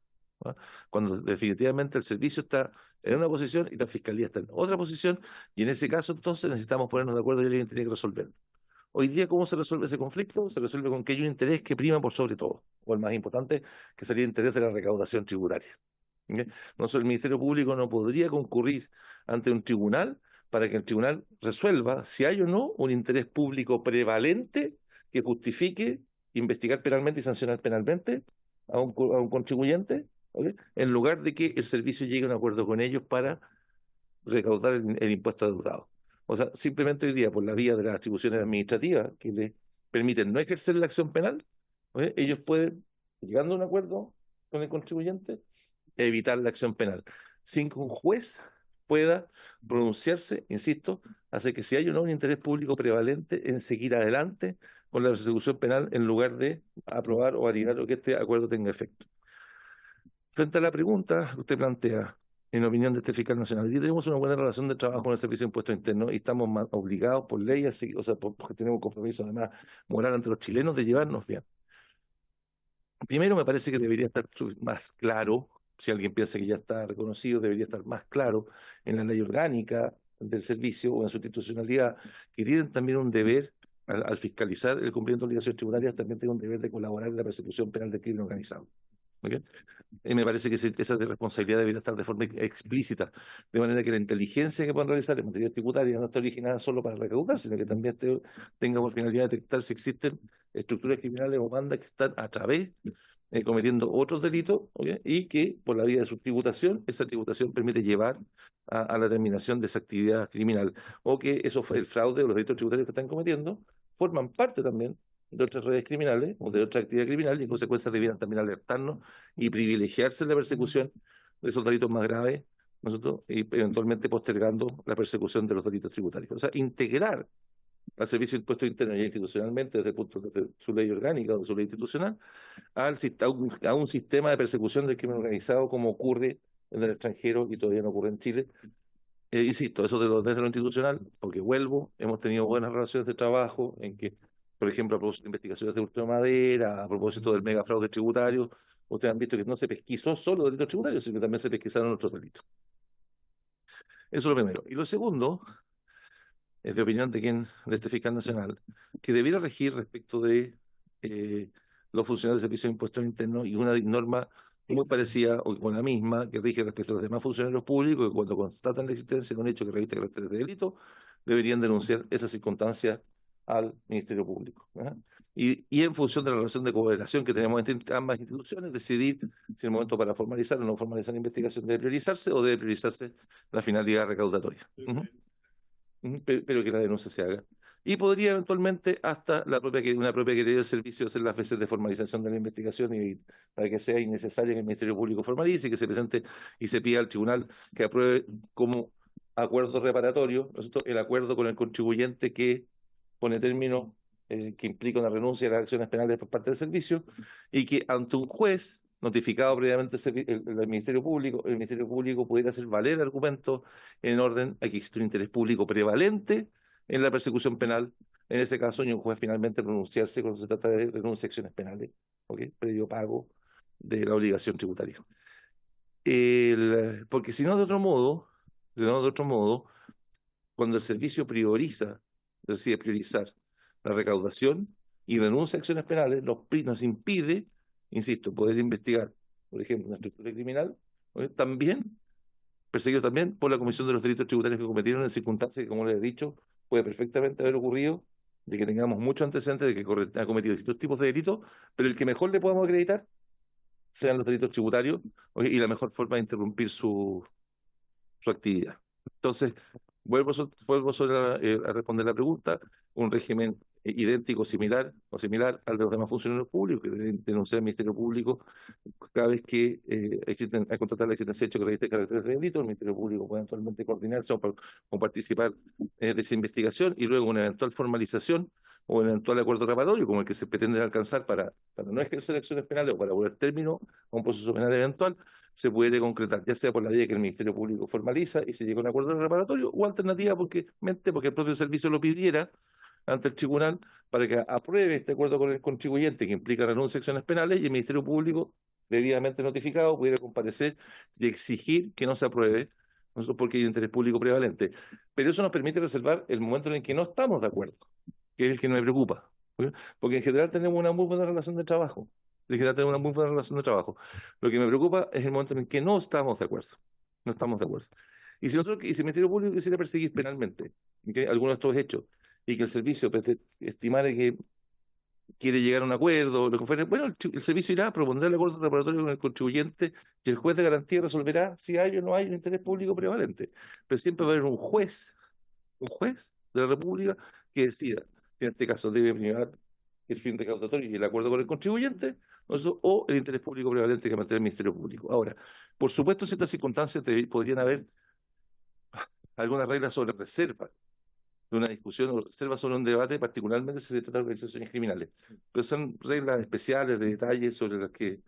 ¿no? Cuando definitivamente el servicio está en una posición y la fiscalía está en otra posición, y en ese caso entonces necesitamos ponernos de acuerdo y alguien tiene que resolverlo. Hoy día, ¿cómo se resuelve ese conflicto? Se resuelve con que hay un interés que prima por sobre todo, o el más importante, que sería el interés de la recaudación tributaria. ¿Okay? El Ministerio Público no podría concurrir ante un tribunal para que el tribunal resuelva si hay o no un interés público prevalente que justifique investigar penalmente y sancionar penalmente a un contribuyente, ¿okay? En lugar de que el servicio llegue a un acuerdo con ellos para recaudar el impuesto adeudado. O sea, simplemente hoy día, por la vía de las atribuciones administrativas que les permiten no ejercer la acción penal, ¿okay? Ellos pueden, llegando a un acuerdo con el contribuyente, evitar la acción penal, sin que un juez pueda pronunciarse, insisto, hace que si hay o no un interés público prevalente en seguir adelante con la persecución penal en lugar de aprobar o validar o que este acuerdo tenga efecto. Frente a la pregunta que usted plantea, en opinión de este fiscal nacional, aquí tenemos una buena relación de trabajo con el Servicio de Impuestos Internos y estamos obligados por ley, o sea, porque tenemos un compromiso además moral ante los chilenos de llevarnos bien. Primero, me parece que debería estar más claro, si alguien piensa que ya está reconocido, debería estar más claro en la ley orgánica del servicio o en su institucionalidad, que tienen también un deber, al fiscalizar el cumplimiento de obligaciones tributarias, también tienen un deber de colaborar en la persecución penal del crimen organizado. ¿Ok? Me parece que esa responsabilidad debería estar de forma explícita, de manera que la inteligencia que puedan realizar en materia tributaria no esté originada solo para recaudar, sino que también tenga por finalidad detectar si existen estructuras criminales o bandas que están a través cometiendo otros delitos, ¿ok? Y que por la vía de su tributación, esa tributación permite llevar a la terminación de esa actividad criminal, o que el fraude o los delitos tributarios que están cometiendo forman parte también de otras redes criminales o de otra actividad criminal y en consecuencia debieran también alertarnos y privilegiarse en la persecución de esos delitos más graves, nosotros, y eventualmente postergando la persecución de los delitos tributarios. O sea, integrar al Servicio de Impuestos Internos ya institucionalmente desde el punto de su ley orgánica o de su ley institucional a un sistema de persecución del crimen organizado como ocurre en el extranjero y todavía no ocurre en Chile. Insisto, eso desde lo institucional, porque vuelvo, hemos tenido buenas relaciones de trabajo en que, por ejemplo, a propósito de investigaciones de hurto de madera, a propósito del megafraude tributario, ustedes han visto que no se pesquisó solo delitos tributarios, sino que también se pesquisaron otros delitos. Eso es lo primero. Y lo segundo, es de opinión de este fiscal nacional, que debiera regir respecto de los funcionarios del Servicio de Impuestos Internos y una norma muy parecida o con la misma que rige respecto a los demás funcionarios públicos que cuando constatan la existencia de un hecho que reviste carácter de delito, deberían denunciar esa circunstancia al Ministerio Público. ¿Eh? Y en función de la relación de cooperación que tenemos entre ambas instituciones, decidir si el momento para formalizar o no formalizar la investigación debe priorizarse o debe priorizarse la finalidad recaudatoria. Pero que la denuncia se haga. Y podría eventualmente hasta una propia querella del servicio hacer las veces de formalización de la investigación y para que sea innecesario que el Ministerio Público formalice y que se presente y se pida al tribunal que apruebe como acuerdo reparatorio, ¿no es cierto?, el acuerdo con el contribuyente que pone término, que implica una renuncia a las acciones penales por parte del servicio y que ante un juez notificado previamente el Ministerio Público pudiera hacer valer argumentos en orden a que existe un interés público prevalente en la persecución penal, en ese caso, y un juez finalmente pronunciarse cuando se trata de renuncia a acciones penales, ¿ok?, previo pago de la obligación tributaria. Porque si no, de otro modo, cuando el servicio decide priorizar la recaudación y renuncia a acciones penales, nos impide, insisto, poder investigar, por ejemplo, una estructura criminal, también perseguido también por la comisión de los delitos tributarios que cometieron en circunstancias que, como les he dicho, puede perfectamente haber ocurrido, de que tengamos muchos antecedentes de que ha cometido distintos tipos de delitos, pero el que mejor le podemos acreditar sean los delitos tributarios y la mejor forma de interrumpir su actividad. Entonces, vuelvo a responder la pregunta, un régimen idéntico, similar al de los demás funcionarios públicos, que deben denunciar al Ministerio Público cada vez que hay constatar la existencia de hechos que revisten caracteres de delito. El Ministerio Público puede eventualmente coordinarse o participar de esa investigación y luego una eventual formalización o un eventual acuerdo reparatorio, como el que se pretende alcanzar para no ejercer acciones penales o para poner término a un proceso penal eventual, se puede concretar, ya sea por la vía que el Ministerio Público formaliza y se llega a un acuerdo reparatorio, o alternativa porque el propio servicio lo pidiera ante el tribunal para que apruebe este acuerdo con el contribuyente que implica renuncia a acciones penales y el Ministerio Público, debidamente notificado, pudiera comparecer y exigir que no se apruebe, ¿no?, porque hay interés público prevalente. Pero eso nos permite reservar el momento en el que no estamos de acuerdo, que es el que me preocupa, ¿sí? Porque en general tenemos una muy buena relación de trabajo. Lo que me preocupa es el momento en el que no estamos de acuerdo. No estamos de acuerdo. Y si el Ministerio Público quisiera perseguir penalmente, ¿okay?, algunos de estos hechos, y que el servicio estimara que quiere llegar a un acuerdo, lo que fuera, bueno, el servicio irá a proponer el acuerdo reparatorio con el contribuyente y el juez de garantía resolverá si hay o no hay un interés público prevalente. Pero siempre va a haber un juez de la República que decida que en este caso debe primar el fin recaudatorio y el acuerdo con el contribuyente, ¿no?, o el interés público prevalente que mantiene el Ministerio Público. Ahora, por supuesto, en ciertas circunstancias podrían haber algunas reglas sobre reserva de una discusión o reserva sobre un debate, particularmente si se trata de organizaciones criminales. Pero son reglas especiales de detalles sobre las que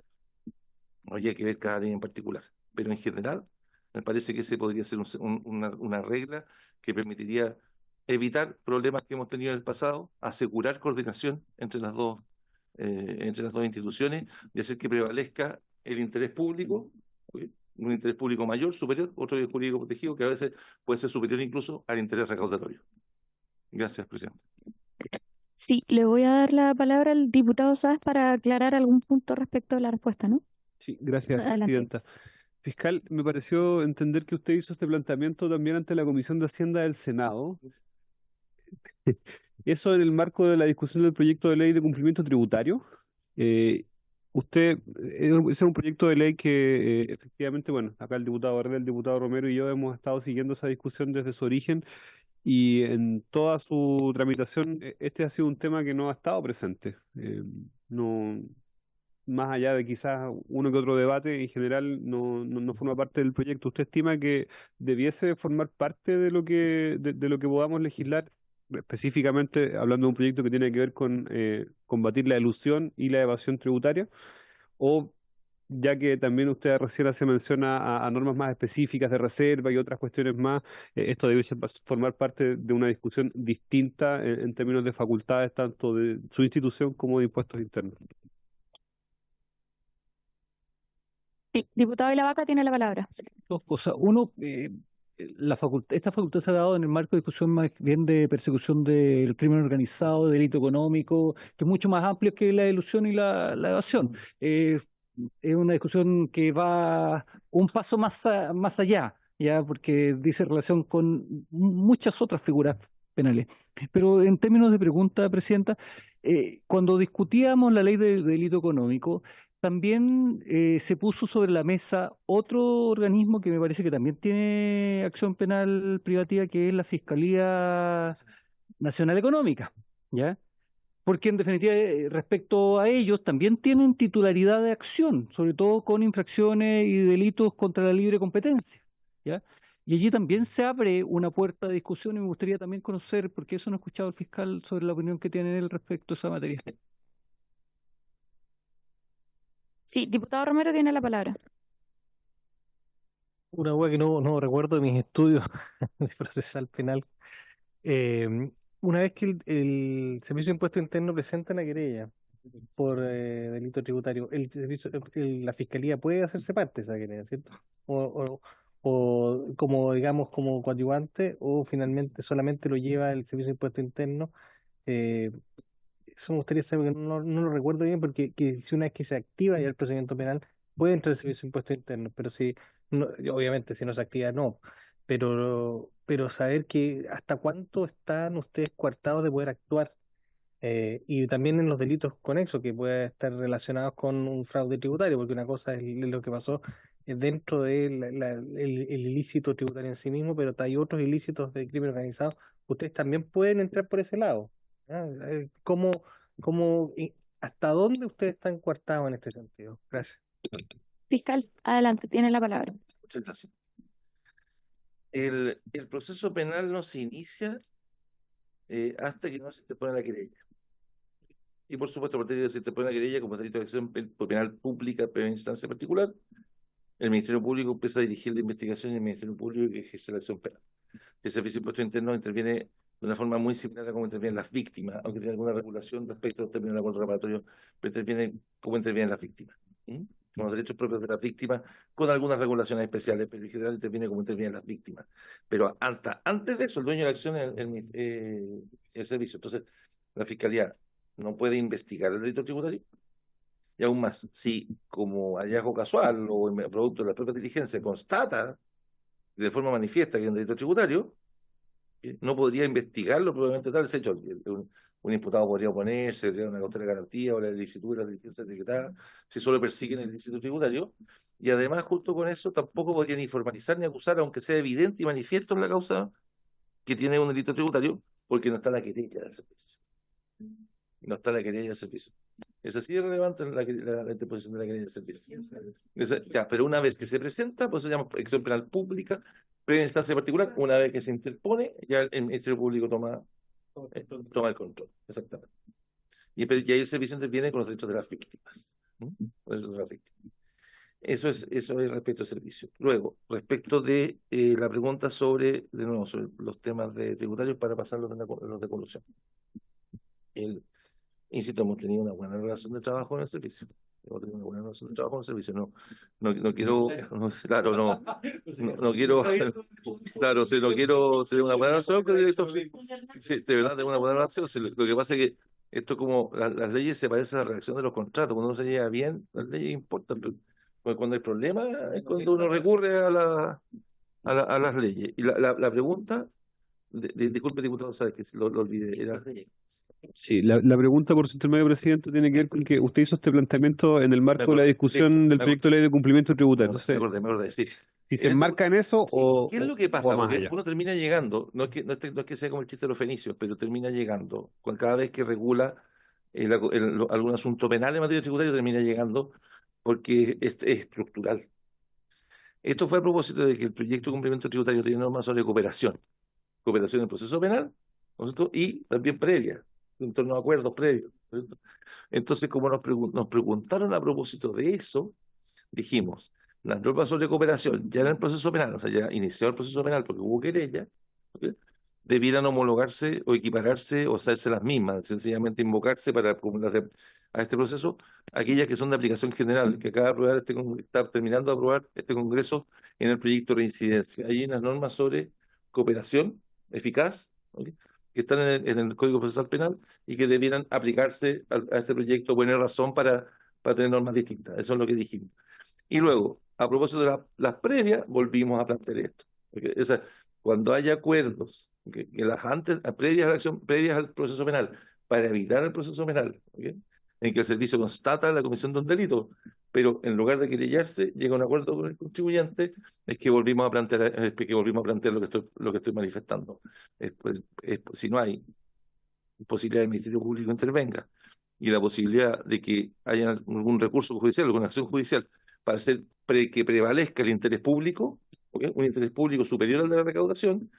Habría que ver cada ley en particular. Pero en general, me parece que ese podría ser una regla que permitiría evitar problemas que hemos tenido en el pasado, asegurar coordinación entre las dos instituciones y hacer que prevalezca el interés público, un interés público mayor, superior, otro bien jurídico protegido, que a veces puede ser superior incluso al interés recaudatorio. Gracias, presidente. Sí, le voy a dar la palabra al diputado Sáez para aclarar algún punto respecto a la respuesta, ¿no? Sí, gracias, Adelante. presidenta. Fiscal, me pareció entender que usted hizo este planteamiento también ante la Comisión de Hacienda del Senado. Eso en el marco de la discusión del proyecto de ley de cumplimiento tributario. Ese es un proyecto de ley que efectivamente, bueno, acá el diputado Barrera, el diputado Romero y yo hemos estado siguiendo esa discusión desde su origen y en toda su tramitación este ha sido un tema que no ha estado presente. No, más allá de quizás uno que otro debate, en general no forma parte del proyecto. ¿Usted estima que debiese formar parte de de lo que podamos legislar, específicamente hablando de un proyecto que tiene que ver con combatir la elusión y la evasión tributaria? ¿O ya que también usted recién hace mención a normas más específicas de reserva y otras cuestiones más, esto debiese formar parte de una discusión distinta en términos de facultades tanto de su institución como de impuestos internos? Sí, diputado de la Vaca tiene la palabra. Dos cosas. Uno, esta facultad se ha dado en el marco de discusión más bien de persecución del crimen organizado, delito económico, que es mucho más amplio que la ilusión y la evasión. Es una discusión que va un paso más allá, ya porque dice relación con muchas otras figuras penales. Pero en términos de pregunta, Presidenta, cuando discutíamos la ley de delito económico, también se puso sobre la mesa otro organismo que me parece que también tiene acción penal privativa, que es la Fiscalía Nacional Económica, ¿ya? Porque en definitiva, respecto a ellos, también tienen titularidad de acción, sobre todo con infracciones y delitos contra la libre competencia, ¿ya? Y allí también se abre una puerta de discusión y me gustaría también conocer, porque eso no he escuchado al fiscal sobre la opinión que tiene él respecto a esa materia. Sí, diputado Romero tiene la palabra. Una hueá que no recuerdo de mis estudios de procesal penal. Una vez que el Servicio de Impuesto Interno presenta una querella por delito tributario, la Fiscalía puede hacerse parte de esa querella, ¿cierto? O como, digamos, como coadyuvante, o finalmente solamente lo lleva el Servicio de Impuesto Interno. Eh, Eso me gustaría saber, porque no lo recuerdo bien, porque si una vez que se activa ya el procedimiento penal, puede entrar el Servicio de Impuestos Internos, pero si, obviamente si no se activa, no. Pero saber que hasta cuánto están ustedes coartados de poder actuar, y también en los delitos conexos que pueden estar relacionados con un fraude tributario, porque una cosa es lo que pasó dentro del el ilícito tributario en sí mismo, pero hay otros ilícitos de crimen organizado. Ustedes también pueden entrar por ese lado. ¿Ah? ¿Hasta dónde ustedes están coartados en este sentido? Gracias. Fiscal, adelante, tiene la palabra. Muchas gracias. El proceso penal no se inicia hasta que no se te pone la querella. Y por supuesto, a partir de que se te pone la querella como delito de acción penal pública, pero en instancia particular, el Ministerio Público empieza a dirigir la investigación y el Ministerio Público que ejerce la acción penal. El Servicio de Impuestos Internos interviene de una forma muy similar a cómo intervienen las víctimas, aunque tiene alguna regulación respecto a los términos del acuerdo reparatorio, pero interviene cómo intervienen las víctimas. Con los derechos propios de las víctimas, con algunas regulaciones especiales, pero en general interviene cómo intervienen las víctimas. Pero antes de eso, el dueño de la acción es el servicio. Entonces, la Fiscalía no puede investigar el delito tributario. Y aún más, si como hallazgo casual o producto de la propia diligencia constata de forma manifiesta que hay un delito tributario, no podría investigarlo probablemente tal hecho. Un imputado podría oponerse, tendría una cautelar de garantía o la ilicitud de la diligencia tributaria, si solo persiguen el ilícito tributario. Y además, junto con eso, tampoco podrían ni formalizar ni acusar, aunque sea evidente y manifiesto en la causa que tiene un delito tributario, porque no está la querella del servicio. No está la querella del servicio. Es así de relevante la interposición de la querella del servicio. Pero una vez que se presenta, pues se llama acción penal pública, pero en instancia particular, una vez que se interpone, ya el Ministerio Público toma el control. Exactamente. Y ahí el servicio interviene con los derechos de las víctimas. Los derechos de las víctimas. Eso es respecto al servicio. Luego, respecto de la pregunta sobre, de nuevo, sobre los temas de tributarios para pasar los de colusión. Insisto, hemos tenido una buena relación de trabajo en el servicio. Hemos tenido una buena relación de trabajo en el servicio. No quiero, claro, no quiero, claro, si no quiero tener una buena relación con el director, sí, de verdad, tengo una buena relación. Lo que pasa es que esto como las leyes se parecen a la redacción de los contratos. Cuando uno se lleva bien, las leyes importan, pero cuando hay problemas es cuando uno recurre a las leyes. Y la pregunta, disculpe, diputado, sabes que lo olvidé, era... Sí, la pregunta por su intermedio, presidente, tiene que ver con que usted hizo este planteamiento en el marco de la discusión del proyecto de ley de cumplimiento tributario. Entonces, me acordé, sí. si se enmarca en eso Sí, o ¿qué es lo que o pasa? va más Porque allá. uno termina llegando, no es que sea como el chiste de los fenicios, pero termina llegando, cada vez que regula algún asunto penal en materia tributaria, termina llegando porque es estructural. Esto fue a propósito de que el proyecto de cumplimiento tributario tiene normas sobre cooperación en el proceso penal, ¿no es cierto? Y también previa, en torno a acuerdos previos, ¿no es cierto? Entonces, como nos preguntaron a propósito de eso, dijimos, las normas sobre cooperación ya en el proceso penal, o sea, ya iniciado el proceso penal porque hubo querella, ¿ok? Debieran homologarse o equipararse o hacerse las mismas, sencillamente invocarse para a este proceso aquellas que son de aplicación general, que acaba de aprobar está terminando de aprobar este Congreso en el proyecto de reincidencia. Hay unas normas sobre cooperación eficaz, ¿ok? Que están en el Código Procesal Penal y que debieran aplicarse a este proyecto, buena razón para tener normas distintas. Eso es lo que dijimos. Y luego, a propósito de las previas, volvimos a plantear esto. Porque, o sea, cuando haya acuerdos que previas a la acción, previas al proceso penal, para evitar el proceso penal, ¿ok? En que el servicio constata la comisión de un delito, pero en lugar de querellarse, llega a un acuerdo con el contribuyente, es que volvimos a plantear lo que estoy manifestando. Si no hay posibilidad de que el Ministerio Público intervenga y la posibilidad de que haya algún recurso judicial, alguna acción judicial para hacer que prevalezca el interés público, ¿okay? Un interés público superior al de la recaudación,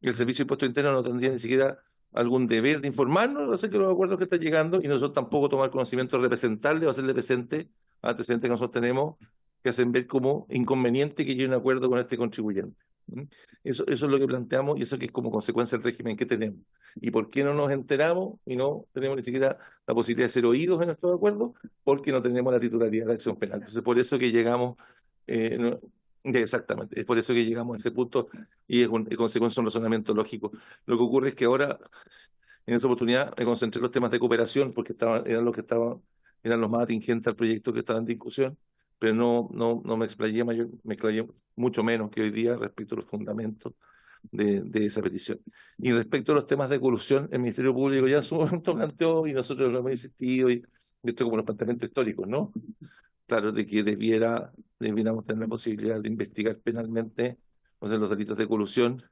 y el Servicio de Impuesto Interno no tendría ni siquiera algún deber de informarnos acerca de los acuerdos que están llegando y nosotros tampoco tomar conocimiento, representarle o hacerle presente a antecedentes que nosotros tenemos que hacen ver como inconveniente que llegue un acuerdo con este contribuyente. ¿Mm? Eso es lo que planteamos y eso que es como consecuencia del régimen que tenemos. ¿Y por qué no nos enteramos y no tenemos ni siquiera la posibilidad de ser oídos en estos acuerdos? Porque no tenemos la titularidad de la acción penal. Entonces, por eso que llegamos, exactamente, es por eso que llegamos a ese punto y es consecuencia de un razonamiento lógico. Lo que ocurre es que ahora, en esa oportunidad, me concentré en los temas de cooperación porque eran los más atingentes al proyecto que estaba en discusión, pero no me explayé mucho menos que hoy día respecto a los fundamentos de esa petición. Y respecto a los temas de colusión, el Ministerio Público ya en su momento planteó, y nosotros lo hemos insistido, y esto como los planteamientos históricos, ¿no? Claro, de que debiéramos tener la posibilidad de investigar penalmente, o sea, los delitos de colusión,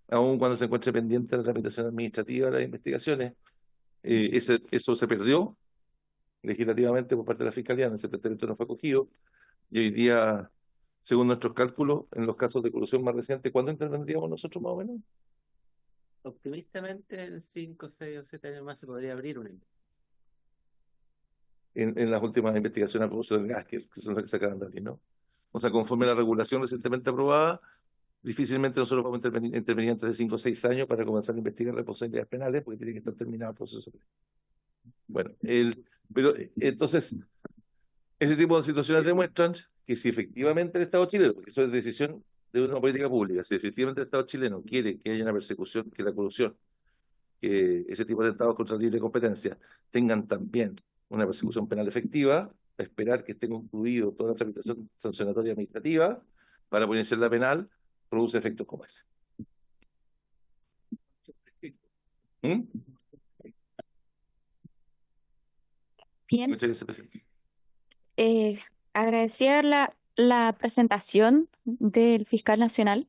aun cuando se encuentre pendiente la tramitación administrativa de las investigaciones. Eso se perdió legislativamente por parte de la Fiscalía, ese planteamiento no fue acogido, y hoy día, según nuestros cálculos, en los casos de colusión más recientes, ¿cuándo intervendríamos nosotros más o menos? Optimistamente, en 5, 6 o 7 años más se podría abrir una investigación. En las últimas investigaciones a propósito del gas, que son las que se acaban de abrir, ¿no? O sea, conforme a la regulación recientemente aprobada, difícilmente nosotros vamos a intervenir antes de 5 o 6 años para comenzar a investigar responsabilidades penales, porque tiene que estar terminado el proceso. Bueno, pero entonces, ese tipo de situaciones demuestran que si efectivamente el Estado chileno, porque eso es decisión de una política pública, si efectivamente el Estado chileno quiere que haya una persecución, que la corrupción, que ese tipo de atentados contra la libre competencia tengan también una persecución penal efectiva, esperar que esté concluido toda la tramitación sancionatoria administrativa para poder iniciar la penal, produce efectos como ese. ¿Mm? Bien, Muchas gracias, presidente. agradecer la presentación del fiscal nacional,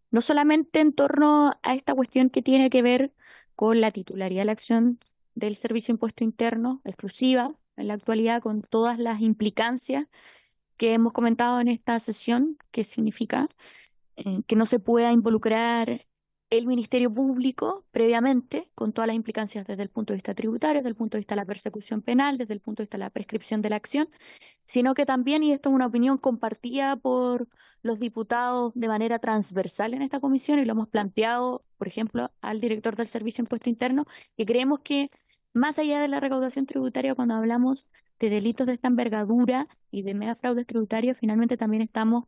no solamente en torno a esta cuestión que tiene que ver con la titularidad de la acción del Servicio de Impuesto Interno exclusiva en la actualidad, con todas las implicancias que hemos comentado en esta sesión, que significa que no se pueda involucrar el Ministerio Público previamente, con todas las implicancias desde el punto de vista tributario, desde el punto de vista de la persecución penal, desde el punto de vista de la prescripción de la acción, sino que también, y esto es una opinión compartida por los diputados de manera transversal en esta comisión, y lo hemos planteado, por ejemplo, al director del Servicio de Impuesto Interno, que creemos que más allá de la recaudación tributaria, cuando hablamos de delitos de esta envergadura y de megafraudes tributarios, finalmente también estamos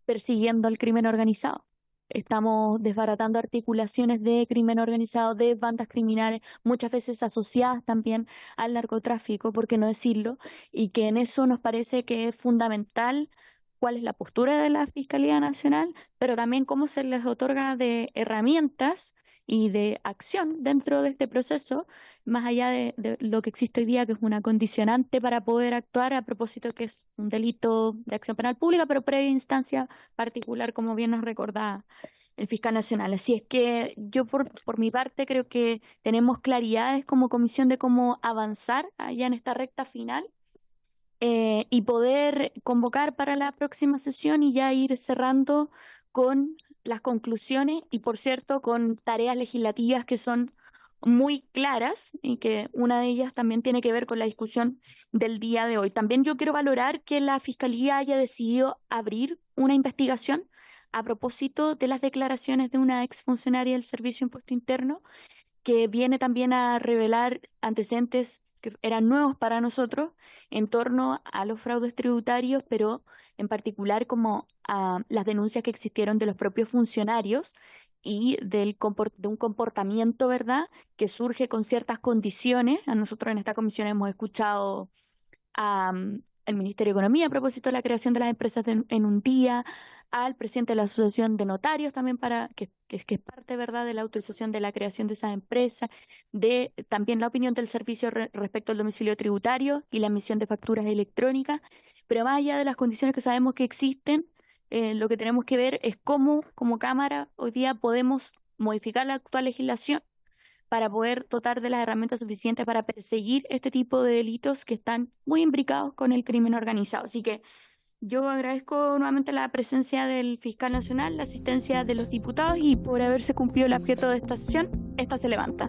persiguiendo al crimen organizado. Estamos desbaratando articulaciones de crimen organizado, de bandas criminales, muchas veces asociadas también al narcotráfico, por qué no decirlo, y que en eso nos parece que es fundamental cuál es la postura de la Fiscalía Nacional, pero también cómo se les otorga de herramientas y de acción dentro de este proceso, más allá de lo que existe hoy día, que es una condicionante para poder actuar a propósito que es un delito de acción penal pública, pero previa instancia particular, como bien nos recordaba el fiscal nacional. Así es que yo por mi parte creo que tenemos claridades como comisión de cómo avanzar allá en esta recta final y poder convocar para la próxima sesión y ya ir cerrando con las conclusiones y, por cierto, con tareas legislativas que son muy claras y que una de ellas también tiene que ver con la discusión del día de hoy. También yo quiero valorar que la Fiscalía haya decidido abrir una investigación a propósito de las declaraciones de una exfuncionaria del Servicio de Impuesto Interno, que viene también a revelar antecedentes que eran nuevos para nosotros en torno a los fraudes tributarios, pero en particular como a las denuncias que existieron de los propios funcionarios y de un comportamiento, ¿verdad?, que surge con ciertas condiciones. A nosotros en esta comisión hemos escuchado al Ministerio de Economía a propósito de la creación de las empresas en un día, al presidente de la Asociación de Notarios también que es parte, ¿verdad?, de la autorización de la creación de esas empresas, de también la opinión del servicio respecto al domicilio tributario y la emisión de facturas electrónicas, pero más allá de las condiciones que sabemos que existen, lo que tenemos que ver es cómo como Cámara hoy día podemos modificar la actual legislación para poder dotar de las herramientas suficientes para perseguir este tipo de delitos que están muy imbricados con el crimen organizado. Así que yo agradezco nuevamente la presencia del fiscal nacional, la asistencia de los diputados y por haberse cumplido el objeto de esta sesión, esta se levanta.